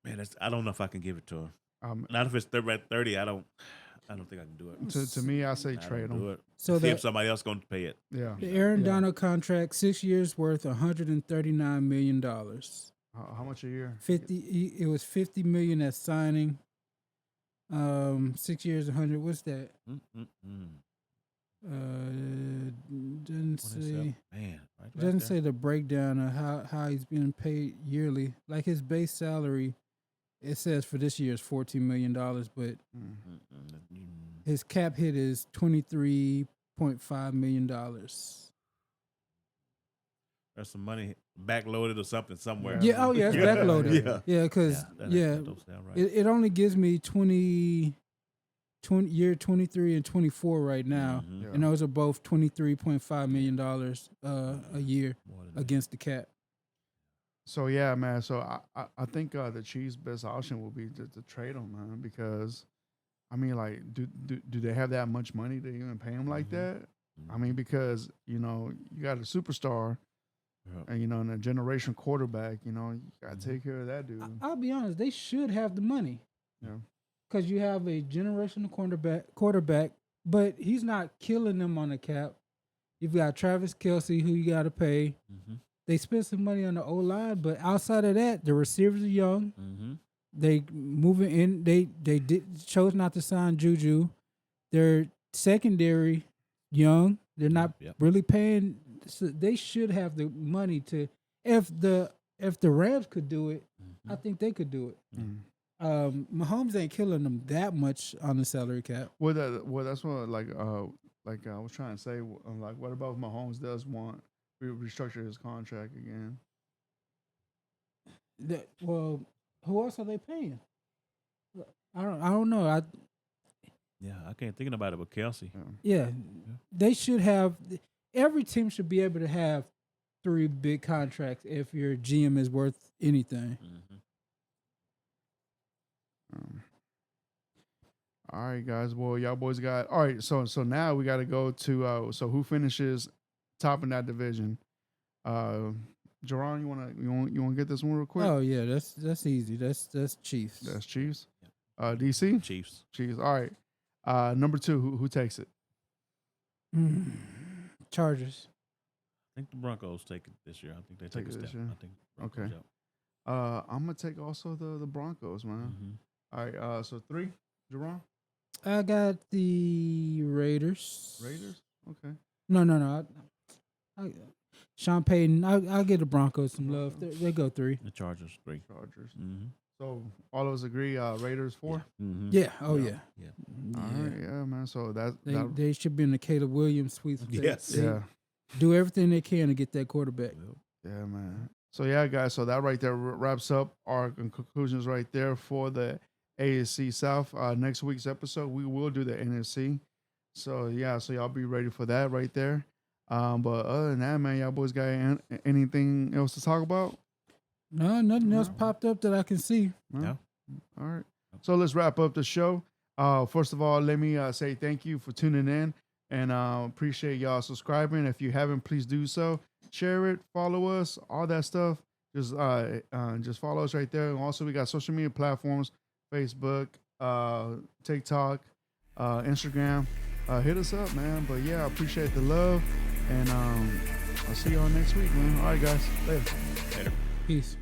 man, I don't know if I can give it to him. Not if it's at 30. I I don't think I can do it. To me, I say I trade don't do him. it. So See the if somebody else going to pay it. Yeah. Aaron Yeah. Donald contract, 6 years worth $139 million. How much a year? 50. It was $50 million at signing. 6 years, 100. What's that? Doesn't say. Man, right Doesn't there. say the breakdown of how he's being paid yearly. Like his base salary, it says for this year is $14 million, but his cap hit is $23.5 million. There's some money backloaded or something somewhere. Yeah, oh yeah, it's backloaded. Yeah. Yeah, because that don't sound right. it only gives me 20 year 23 and 24 right now, Mhm. Yeah. and those are both $23.5 million a year More than that. against the cap. So yeah, man. So I think the Chiefs' best option will be to trade him, man, because I mean, like, do they have that much money to even pay him like that? I mean, because you got a superstar, Yeah. and and a generation quarterback. You got to take care of that dude. I'll be honest, they should have the money. Yeah. Because you have a generational quarterback, but he's not killing them on the cap. You've got Travis Kelce, who you got to pay. Mhm. They spent some money on the O-line, but outside of that, the receivers are young. Mhm. They moving in. They chose not to sign Juju. Their secondary young. They're not Yep. really paying. So they should have the money to. If the Rams could do it, I think they could do it. Mahomes ain't killing them that much on the salary cap. Well, that's what I was trying to say. Like, what about if Mahomes does want to restructure his contract again? Well, who else are they paying? I don't know. Yeah, I can't think about it, but Kelsey. Yeah, they should have. Every team should be able to have 3 big contracts if your GM is worth anything. All right, guys. Well, y'all boys got all right. So now we got to go to so who finishes top in that division? Jerron, you want to get this one real quick? Oh yeah, that's easy. That's Chiefs. That's Chiefs. DC Chiefs. Chiefs. All right. Number 2, who takes it? Chargers. I think the Broncos take it this year. I think they take a it this step. year? I think Broncos, Okay. yeah. I'm gonna take also the Broncos, man. All right. So 3, Jerron. I got the Raiders. Raiders. Okay. No. Sean Payton. I'll give the Broncos some love. They go 3. The Chargers 3. Chargers. Mm-hmm. So all of us agree. Raiders 4. Mm-hmm. Yeah. Oh yeah. All right. Yeah, man. So that They should be in the Caleb Williams suite. Yes. They do everything they can to get that quarterback. Yeah, man. So yeah, guys. So that right there wraps up our conclusions right there for the AFC South. Next week's episode, we will do the NFC. So yeah, so y'all be ready for that right there. But other than that, man, y'all boys got anything else to talk about? No, nothing else popped up that I can see. No. All right. So let's wrap up the show. First of all, let me say thank you for tuning in, and appreciate y'all subscribing. If you haven't, please do so. Share it, follow us, all that stuff. Just follow us right there. And also, we got social media platforms: Facebook, TikTok, Instagram. Hit us up, man. But yeah, I appreciate the love, and I'll see y'all next week, man. All right, guys. Later. Later. Peace.